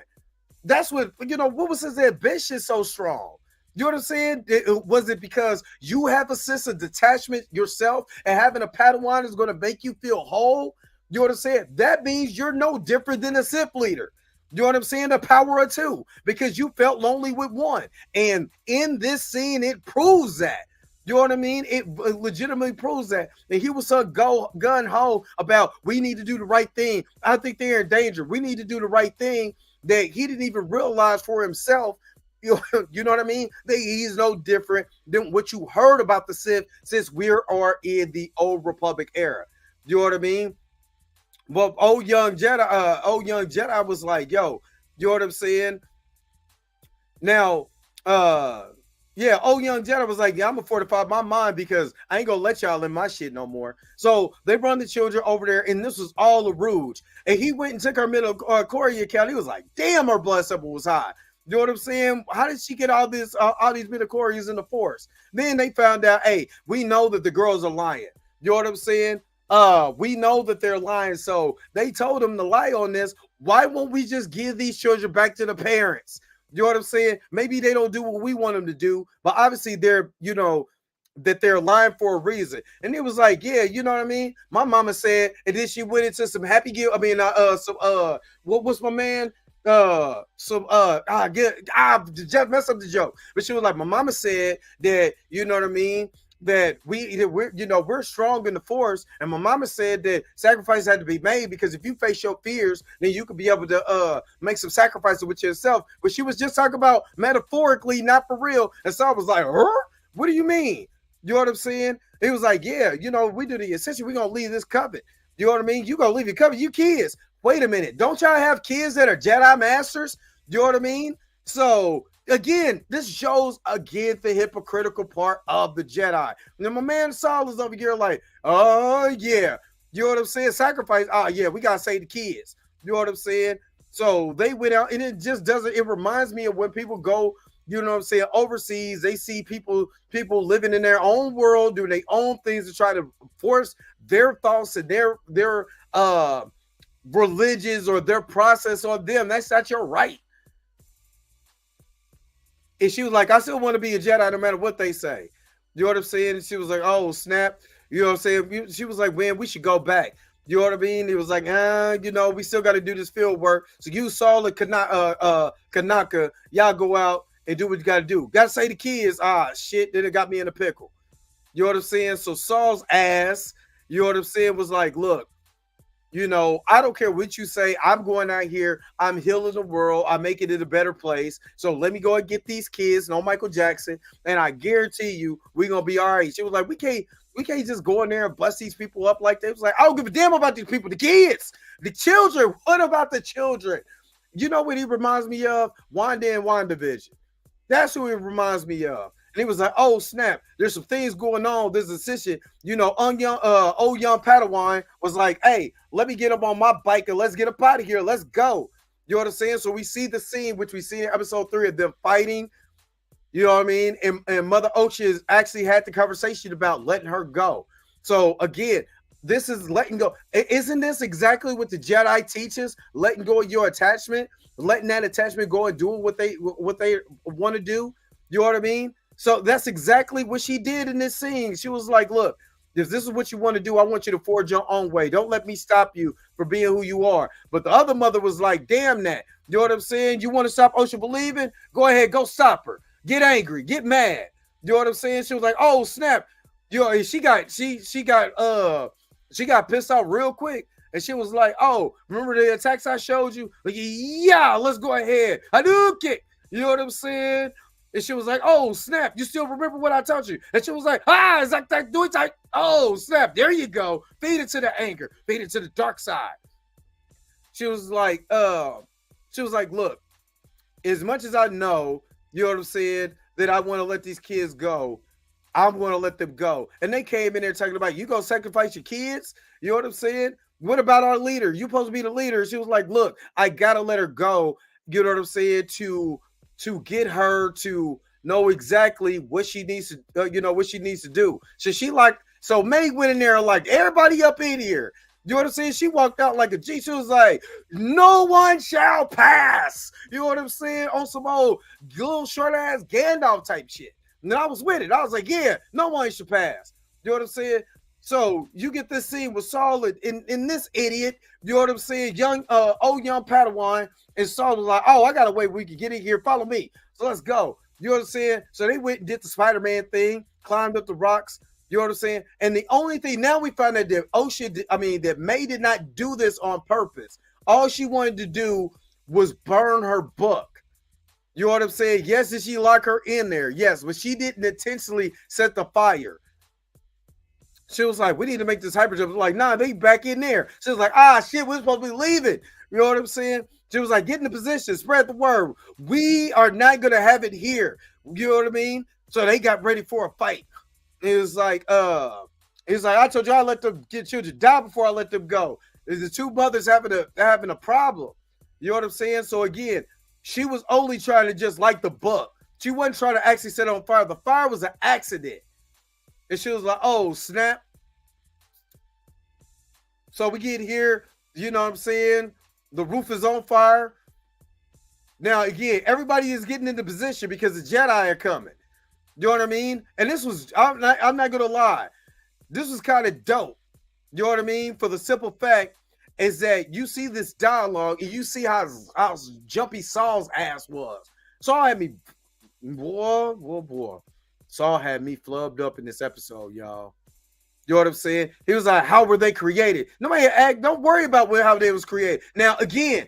That's what was his ambition so strong? You know what I'm saying? Was it because you have a sense of detachment yourself and having a Padawan is going to make you feel whole? You know what I'm saying? That means you're no different than a Sith leader. You know what I'm saying? The power of two, because you felt lonely with one. And in this scene, it proves that. You know what I mean? It legitimately proves that. And he was so gun-ho about, we need to do the right thing. I think they're in danger. We need to do the right thing, that he didn't even realize for himself. You know what I mean? That he's no different than what you heard about the Sith since we are in the Old Republic era. You know what I mean? Well, old young Jedi was like, yo, you know what I'm saying? Now, old young Jedi was like, yeah, I'm gonna fortify my mind because I ain't gonna let y'all in my shit no more. So they run the children over there, and this was all a rouge. And he went and took her middle Corey account. He was like, damn, her blood level was high. You know what I'm saying? How did she get all these midichlorians in the Force? Then they found out, hey, we know that the girls are lying. You know what I'm saying? We know that they're lying. So they told them to lie on this. Why won't we just give these children back to the parents? You know what I'm saying? Maybe they don't do what we want them to do, but obviously they're, that they're lying for a reason. And it was like, yeah, you know what I mean? My mama said, and then she went into some happy guilt. I mean, some what was my man? Just mess up the joke. But she was like, my mama said that, you know what I mean? That we're strong in the force, and my mama said that sacrifices had to be made because if you face your fears, then you could be able to make some sacrifices with yourself. But she was just talking about metaphorically, not for real. And so I was like, huh? What do you mean? You know what I'm saying? He was like, yeah, we do the essentially, we're gonna leave this covenant. You know what I mean? You gonna leave your covenant, you kids. Wait a minute, don't y'all have kids that are Jedi masters? You know what I mean? So again, this shows again the hypocritical part of the Jedi. Now my man Saul is over here like, oh yeah, you know what I'm saying? Sacrifice. Oh yeah, we gotta save the kids. You know what I'm saying? So they went out, and it just doesn't. It reminds me of when people go, you know what I'm saying, overseas. They see people living in their own world, doing their own things to try to force their thoughts and their religions or their process on them. That's not your right. And she was like, I still want to be a Jedi no matter what they say. You know what I'm saying? And she was like, oh, snap. You know what I'm saying? She was like, man, we should go back. You know what I mean? It was like, we still got to do this field work. So you, Saul, and Kanaka, y'all go out and do what you got to do. Got to say the kids, shit, then it got me in a pickle. You know what I'm saying? So Saul's ass, you know what I'm saying, was like, look, I don't care what you say. I'm going out here. I'm healing the world. I'm making it a better place. So let me go and get these kids. No Michael Jackson. And I guarantee you, we're going to be all right. She was like, we can't just go in there and bust these people up like that. It was like, I don't give a damn about these people. The kids, the children. What about the children? You know what he reminds me of? Wanda and WandaVision. That's who it reminds me of. And he was like, oh, snap, there's some things going on. There's a decision. Old young Padawan was like, hey, let me get up on my bike and let's get up out of here. Let's go. You know what I'm saying? So we see the scene, which we see in episode 3 of them fighting. You know what I mean? And Mother Ochi actually had the conversation about letting her go. So again, this is letting go. Isn't this exactly what the Jedi teaches? Letting go of your attachment, letting that attachment go and doing what they want to do. You know what I mean? So that's exactly what she did in this scene. She was like, look, if this is what you want to do, I want you to forge your own way. Don't let me stop you from being who you are. But the other mother was like, damn that. You know what I'm saying? You want to stop Ocean believing? Go ahead, go stop her. Get angry, get mad. You know what I'm saying? She was like, oh, snap. She got pissed off real quick. And she was like, oh, remember the attacks I showed you? Like, yeah, let's go ahead. Hadouken. You know what I'm saying? And she was like, oh, snap, you still remember what I taught you? And she was like, is that do it? Oh, snap, there you go. Feed it to the anger. Feed it to the dark side. She was like, look, as much as I know, you know what I'm saying, that I want to let these kids go, I'm going to let them go. And they came in there talking about, you going to sacrifice your kids? You know what I'm saying? What about our leader? You're supposed to be the leader. She was like, look, I got to let her go. You know what I'm saying? To get her to know exactly what she needs to, what she needs to do. So May went in there like, everybody up in here. You know what I'm saying? She walked out like a G. She was like, no one shall pass. You know what I'm saying? On some old little short ass Gandalf type shit. And I was with it. I was like, yeah, no one should pass. You know what I'm saying? So you get this scene with Saul in this idiot, you know what I'm saying? Old young Padawan, and Saul was like, oh, I got a way we can get in here. Follow me. So let's go. You know what I'm saying? So they went and did the Spider-Man thing, climbed up the rocks. You know what I'm saying? And the only thing now we find out that May did not do this on purpose. All she wanted to do was burn her book. You know what I'm saying? Yes, did she lock her in there? Yes, but she didn't intentionally set the fire. She was like, we need to make this hyper jump. Like, nah, they back in there. She was like, shit, we're supposed to be leaving. You know what I'm saying? She was like, get in the position, spread the word. We are not going to have it here. You know what I mean? So they got ready for a fight. It was like, I told you I let them get children die before I let them go. There's the two mothers having a problem. You know what I'm saying? So again, she was only trying to just like the book. She wasn't trying to actually set it on fire. The fire was an accident. And she was like, oh, snap. So we get here, you know what I'm saying? The roof is on fire. Now, again, everybody is getting into position because the Jedi are coming. You know what I mean? And this was, I'm not going to lie, this was kind of dope. You know what I mean? For the simple fact is that you see this dialogue and you see how jumpy Saul's ass was. Saul had me, boy. Saul had me flubbed up in this episode, y'all. You know what I'm saying? He was like, how were they created? Nobody don't worry about how they was created. Now, again,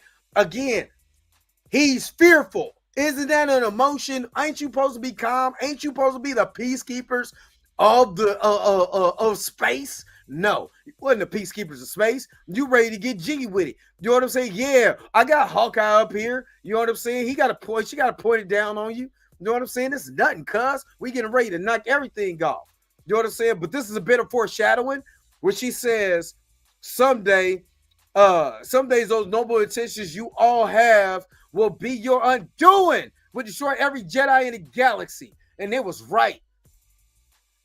he's fearful. Isn't that an emotion? Ain't you supposed to be calm? Ain't you supposed to be the peacekeepers of the of space? No, you wasn't the peacekeepers of space. You ready to get jiggy with it. You know what I'm saying? Yeah, I got Hawkeye up here. You know what I'm saying? He got a point. She got to point it down on you. You know what I'm saying? This is nothing, cuz. We getting ready to knock everything off. You know what I'm saying? But this is a bit of foreshadowing where she says, someday, some days those noble intentions you all have will be your undoing. Will destroy every Jedi in the galaxy. And it was right.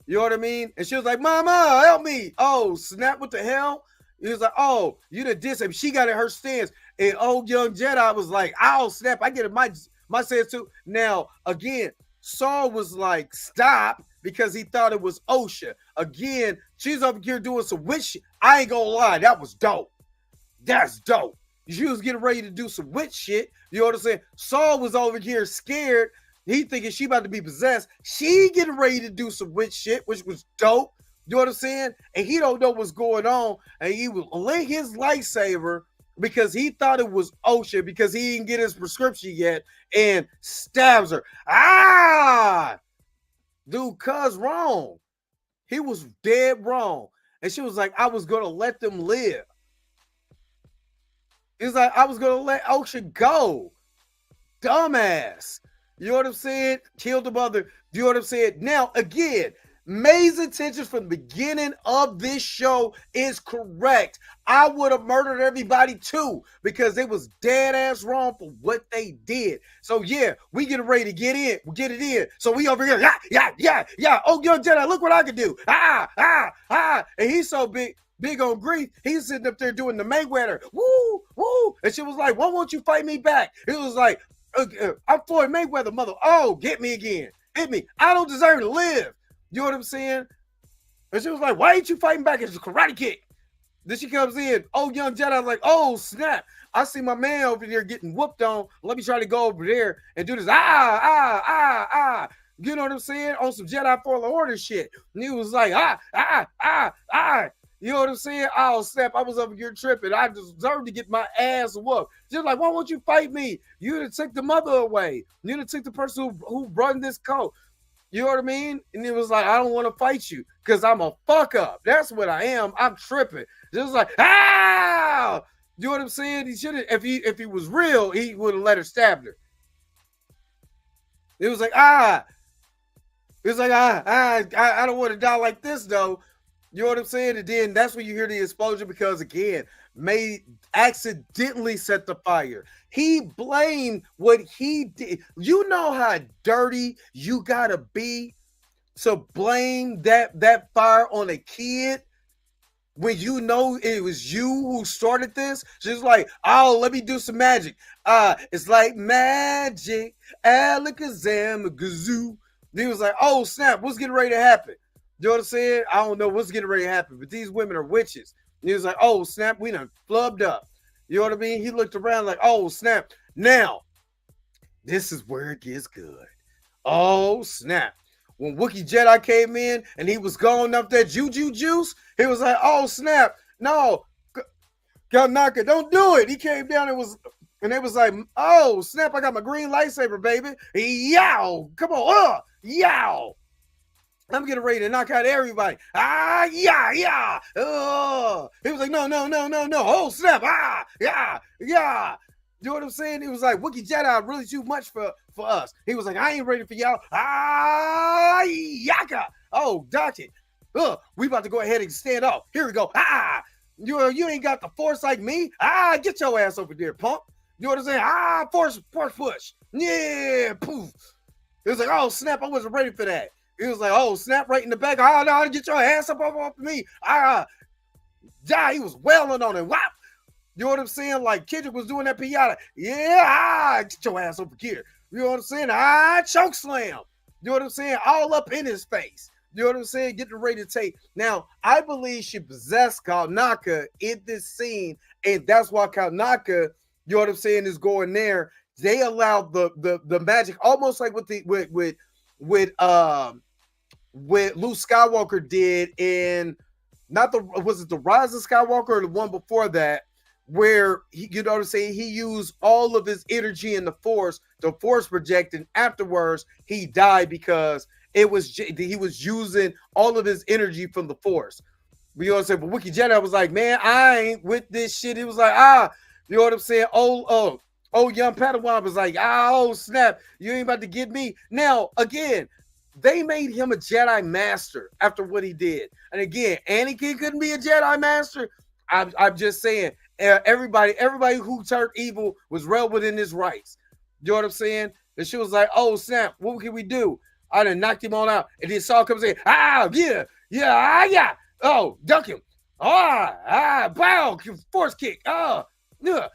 You know what I mean? And she was like, Mama, help me. Oh, snap, what the hell? He was like, oh, you done did something. She got in her stance. And old young Jedi was like, oh, snap, I get it. My stance too. Now, again, Saul was like, stop, because he thought it was OSHA. Again, she's up here doing some witch shit. I ain't gonna lie, that was dope. That's dope. She was getting ready to do some witch shit. You know what I'm saying? Saul was over here scared. He thinking she about to be possessed. She getting ready to do some witch shit, which was dope. You know what I'm saying? And he don't know what's going on. And he will link his lightsaber because he thought it was OSHA because he didn't get his prescription yet and stabs her. Ah! Dude, cuz wrong. He was dead wrong. And she was like, I was going to let them live. He was like, I was going to let OSHA go. Dumbass. You know what I'm saying? Killed the mother. You know what I'm saying? Now, again, May's intentions from the beginning of this show is correct. I would have murdered everybody too because they was dead ass wrong for what they did. So yeah, we getting ready to get it in. So we over here, yeah. Oh, young Jedi, look what I can do. And he's so big on grief. He's sitting up there doing the Mayweather. Woo. And she was like, why won't you fight me back? It was like, I'm Floyd Mayweather, mother. Oh, get me again. Hit me. I don't deserve to live. You know what I'm saying? And she was like, why ain't you fighting back? It's a karate kick. Then she comes in. Oh, young Jedi, like, oh, snap. I see my man over there getting whooped on. Let me try to go over there and do this. You know what I'm saying? On some Jedi Fallen Order shit. And he was like, You know what I'm saying? Oh, snap. I was over here tripping. I deserve to get my ass whooped. Just like, why won't you fight me? You done took the mother away. You done took the person who run this cult. You know what I mean? And it was like, I don't want to fight you because I'm a fuck up. That's what I am. I'm tripping. Just like, You know what I'm saying? He should have, if he was real, he would have let her stab her. It was like, It was like, I don't want to die like this, though. You know what I'm saying? And then that's when you hear the explosion because, again, May accidentally set the fire. He blamed what he did. You know how dirty you gotta be to blame that fire on a kid when you know it was you who started this? Just like, oh, let me do some magic. It's like magic, alakazam, gazoo. He was like, oh, snap, what's getting ready to happen? You know what I'm saying? I don't know what's getting ready to happen, but these women are witches. And he was like, oh, snap, we done flubbed up. You know what I mean? He looked around like, oh, snap. Now, this is where it gets good. Oh, snap. When Wookiee Jedi came in and he was going up that juju juice, he was like, oh, snap. No, Ganaka, don't do it. He came down and it was like, oh, snap, I got my green lightsaber, baby. Yow, come on, yow. I'm getting ready to knock out everybody. Yeah. He was like, no. Oh, snap. Yeah. You know what I'm saying? He was like, Wookiee Jedi really too much for us. He was like, I ain't ready for y'all. Yaka. Oh, dodge it. We about to go ahead and stand off. Here we go. You ain't got the force like me. Get your ass over there, punk. You know what I'm saying? Force push. Yeah, poof. It was like, oh, snap. I wasn't ready for that. He was like, oh, snap right in the back. No, get your ass up off of me. He was wailing on him. Whop. You know what I'm saying? Like Kendrick was doing that pinata. Yeah, get your ass over here. You know what I'm saying? Choke slam. You know what I'm saying? All up in his face. You know what I'm saying? Getting ready to take. Now, I believe she possessed Kanaka in this scene, and that's why Kanaka, you know what I'm saying, is going there. They allowed the magic, almost like what Luke Skywalker did in was it the Rise of Skywalker or the one before that, where he, you know what I'm saying, he used all of his energy in the force projecting. Afterwards, he died because he was using all of his energy from the force. You know what I'm saying? But Wookiee Jedi was like, man, I ain't with this shit. It was like, you know what I'm saying? Oh, young Padawan was like, oh, snap, you ain't about to get me. Now, again, they made him a Jedi Master after what he did. And again, Anakin couldn't be a Jedi Master. I'm just saying, everybody who turned evil was well within his rights. You know what I'm saying? And she was like, oh, snap, what can we do? I done knocked him on out. And then Saul comes in, yeah. Oh, dunk him. Bow, force kick. Come here.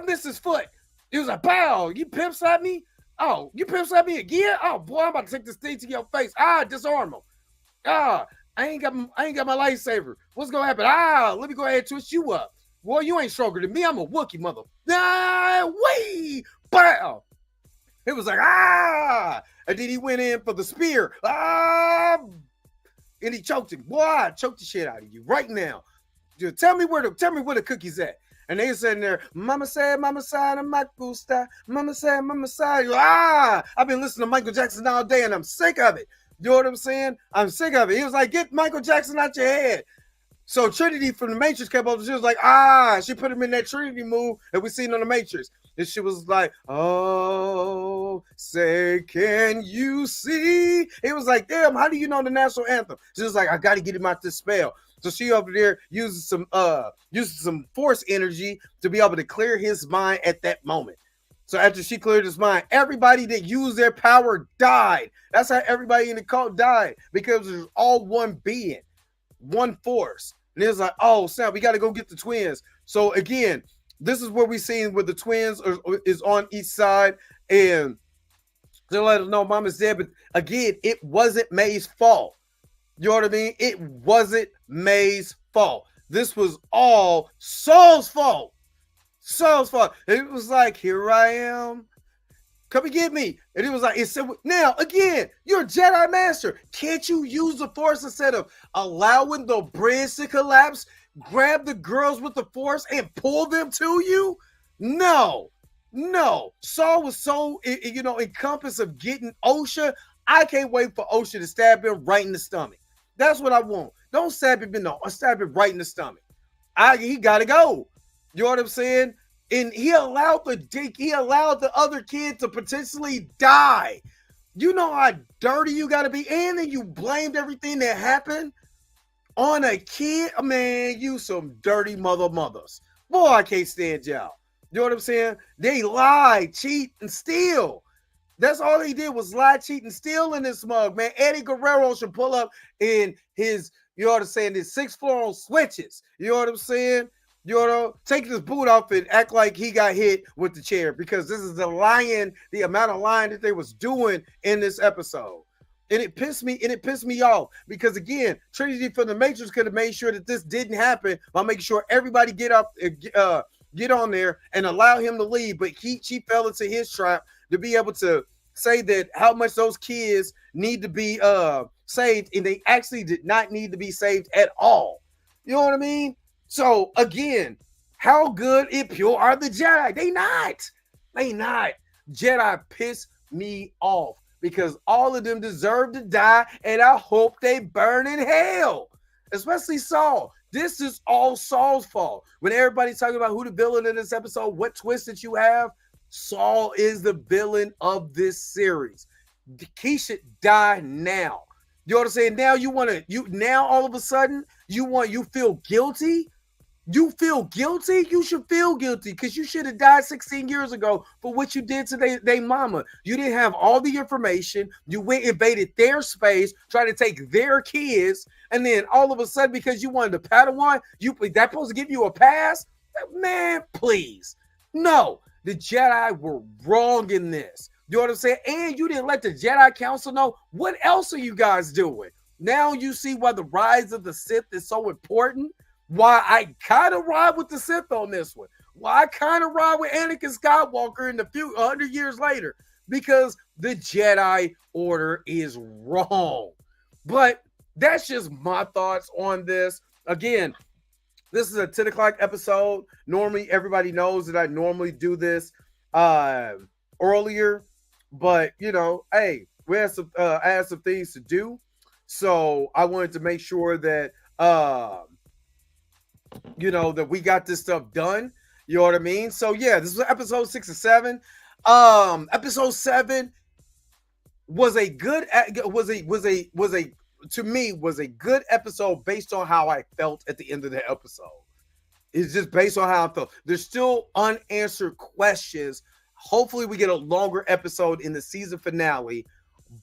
Missed his foot. He was like, bow, you pimp slap me? Oh, you pimp slap me again? Oh, boy, I'm about to take this thing to your face. Disarm him. I ain't got my lightsaber. What's gonna happen? Let me go ahead and twist you up. Boy, you ain't stronger than me. I'm a Wookiee, mother. Wee! Bow! It was like, and then he went in for the spear. And he choked him. Boy, I choked the shit out of you right now. Just tell me where the cookie's at. And they sitting there, Mama said, Mama side, my gusta. Mama said, Mama side. I've been listening to Michael Jackson all day and I'm sick of it. You know what I'm saying? I'm sick of it. He was like, get Michael Jackson out your head. So Trinity from the Matrix came over. She was like, she put him in that Trinity move that we seen on the Matrix. And she was like, oh, say, can you see? It was like, damn, how do you know the national anthem? She was like, I got to get him out this spell. So she over there uses some force energy to be able to clear his mind at that moment. So after she cleared his mind, everybody that used their power died. That's how everybody in the cult died, because it was all one being, one force. And it was like, oh, Sam, we got to go get the twins. So again, this is where we seen where the twins is on each side, and to let us know Mama's dead. But again, it wasn't May's fault. You know what I mean? It wasn't May's fault. This was all Saul's fault. Saul's fault. It was like, here I am. Come and get me. And it was like, it said, now, again, you're a Jedi Master. Can't you use the Force instead of allowing the bridge to collapse? Grab the girls with the Force and pull them to you? No. Saul was so, encompassed of getting Osha. I can't wait for Osha to stab him right in the stomach. That's what I want. Don't stab him stab him right in the stomach. He got to go. You know what I'm saying? And he allowed the other kid to potentially die. You know how dirty you got to be, and then you blamed everything that happened on a kid. Man, you some dirty mothers. Boy, I can't stand y'all. You know what I'm saying? They lie, cheat, and steal. That's all he did was lie, cheat, and steal in this mug, man. Eddie Guerrero should pull up in his, you know what I'm saying, his 6th floor on switches. You know what I'm saying? You know, take his boot off and act like he got hit with the chair, because this is the amount of lying that they was doing in this episode. And it pissed me off, because again, Trinity from the Matrix could have made sure that this didn't happen by making sure everybody get on there and allow him to leave. But she fell into his trap to be able to say that how much those kids need to be saved, and they actually did not need to be saved at all. You know what I mean? So again, how good and pure are the Jedi? They not. Jedi piss me off, because all of them deserve to die, and I hope they burn in hell. Especially Saul. This is all Saul's fault. When everybody's talking about who the villain in this episode, what twist that you have, Saul is the villain of this series. He should die now. You know what I'm saying? Now now all of a sudden you feel guilty. You feel guilty? You should feel guilty because you should have died 16 years ago for what you did to their mama. You didn't have all the information. You went invaded their space, tried to take their kids, and then all of a sudden, because you wanted to Padawan, that's supposed to give you a pass? Man, please. No, the Jedi were wrong in this. You know what I'm saying? And you didn't let the Jedi Council know. What else are you guys doing? Now you see why the rise of the Sith is so important. Why I kind of ride with the Sith on this one. Why I kind of ride with Anakin Skywalker in the few 100 years later. Because the Jedi Order is wrong. But that's just my thoughts on this. Again, this is a 10 o'clock episode. Normally, everybody knows that I normally do this earlier. But, you know, hey, we had some, I had some things to do. So I wanted to make sure that, you know, that we got this stuff done. You know what I mean? So, yeah, this was episode 6 and 7. Episode 7 was a good, to me, was a good episode based on how I felt at the end of the episode. It's just based on how I felt. There's still unanswered questions. Hopefully we get a longer episode in the season finale,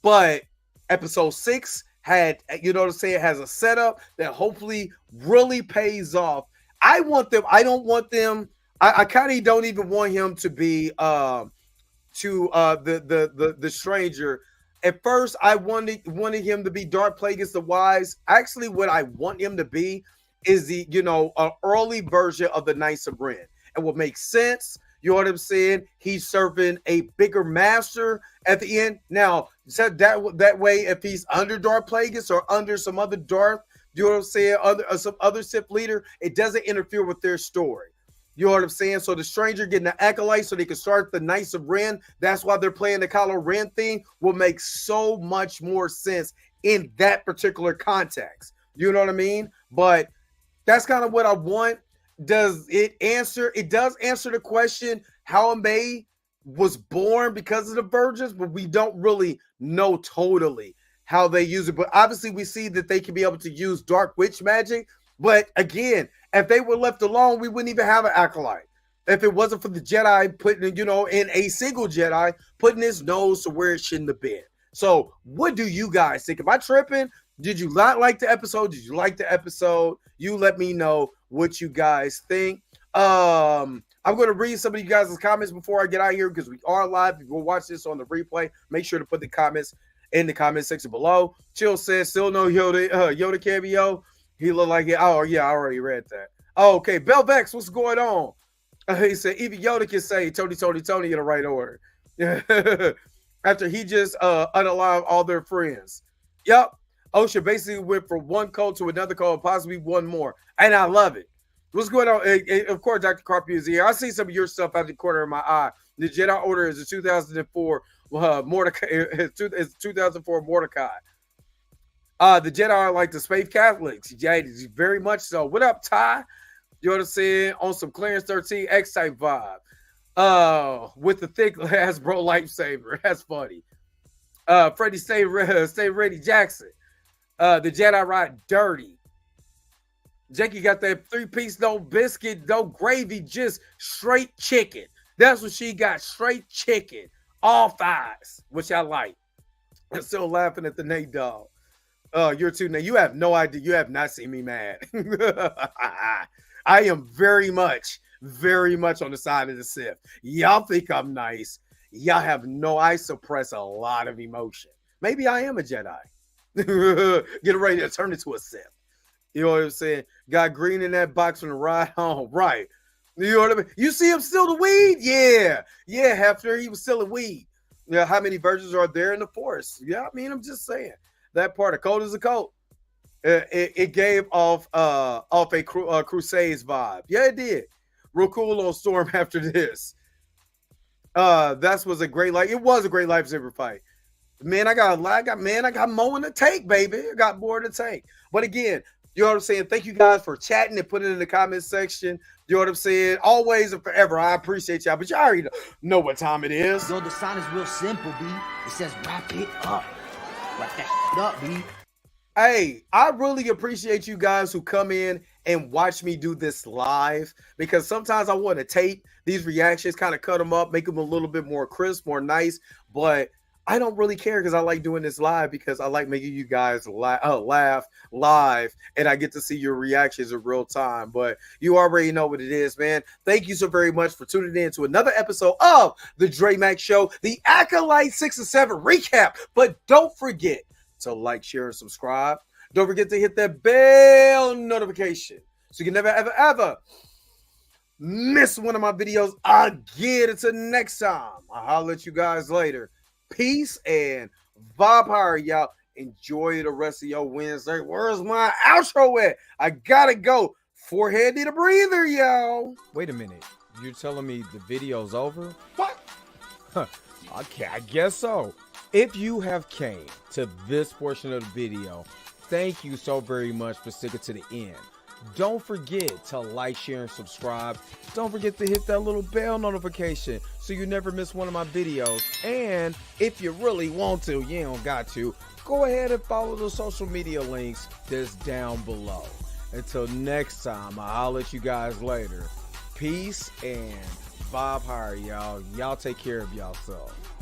but episode 6 had, you know what I'm saying, has a setup that hopefully really pays off. I want them, I don't want them, I kind of don't even want him to be the stranger. At first, I wanted him to be Darth Plagueis the Wise. Actually, what I want him to be is the, you know, early version of the Knights of Ren. And what makes sense, you know what I'm saying? He's serving a bigger master at the end. Now, that way, if he's under Darth Plagueis or under some other Darth, you know what I'm saying, some other Sith leader, it doesn't interfere with their story. You know what I'm saying? So the stranger getting the Acolyte so they can start the Knights of Ren. That's why they're playing the Kylo Ren thing will make so much more sense in that particular context. You know what I mean? But that's kind of what I want. Does it answer? It does answer the question how May was born because of the virgins, but we don't really know totally how they use it. But obviously we see that they can be able to use dark witch magic. But again, if they were left alone, we wouldn't even have an Acolyte. If it wasn't for the Jedi putting, you know, in a single Jedi, putting his nose to where it shouldn't have been. So what do you guys think? Am I tripping? Did you not like the episode? Did you like the episode? You let me know what you guys think. I'm going to read some of you guys' comments before I get out here because we are live. If you will watch this on the replay, make sure to put the comments in the comment section below. Chill says, still no Yoda cameo. He looked like it. Oh, yeah, I already read that. Oh, okay. Belvex, what's going on? He said, even Yoda can say Tony in the right order. After he just unalived all their friends. Yep. Osha basically went from one cult to another cult, possibly one more. And I love it. What's going on? Of course, Dr. Carpio is here. I see some of your stuff out the corner of my eye. The Jedi Order is a 2004 Mordecai. It's 2004 Mordecai. The Jedi are like the space Catholics. Yeah, very much so. What up, Ty? You know what I'm saying? On some Clarence 13 X-type vibe. With the thick Hasbro lifesaver. That's funny. Freddie, stay ready, Jackson. The Jedi ride dirty. Jackie got that 3-piece, no biscuit, no gravy, just straight chicken. That's what she got, straight chicken. All thighs, which I like. I'm still laughing at the Nate dog. You're too now. You have no idea. You have not seen me mad. I am very much on the side of the Sith. Y'all think I'm nice. Y'all have no. I suppress a lot of emotion. Maybe I am a Jedi. Get ready to turn into a Sith. You know what I'm saying? Got green in that box from the ride home. Right. You know what I mean? You see him steal the weed? Yeah. Yeah, Hefner, he was stealing weed. Yeah, how many virgins are there in the forest? Yeah, I mean, I'm just saying. That part of cult is a cult. It gave off a Crusades vibe. Yeah, it did. Real cool on Storm after this. That was a great life. It was a great lightsaber fight. Man, I got more in the tank, baby. I got more in the tank. But again, you know what I'm saying? Thank you guys for chatting and putting it in the comment section. You know what I'm saying? Always and forever. I appreciate y'all. But y'all already know what time it is. Yo, the sign is real simple, B. It says wrap it up. Wrap that up, B. Hey, I really appreciate you guys who come in and watch me do this live, because sometimes I want to tape these reactions, kind of cut them up, make them a little bit more crisp, more nice, but I don't really care because I like doing this live, because I like making you guys laugh live, and I get to see your reactions in real time. But you already know what it is, man. Thank you so very much for tuning in to another episode of the Dre Max Show, the Acolyte 6 and 7 recap. But don't forget to like, share, and subscribe. Don't forget to hit that bell notification so you can never, ever, ever miss one of my videos again. Until next time, I'll holler at you guys later. Peace and vibe power, y'all. Enjoy the rest of your Wednesday. Where's my outro at? I gotta go. Forehead need a breather, yo. Wait a minute. You're telling me the video's over? What? Okay, I guess so. If you have came to this portion of the video, thank you so very much for sticking to the end. Don't forget to like, share, and subscribe. Don't forget to hit that little bell notification so you never miss one of my videos. And if you really want to, you don't got to, go ahead and follow the social media links that's down below. Until next time, I'll let you guys later. Peace and vibe higher, y'all. Y'all take care of yourself.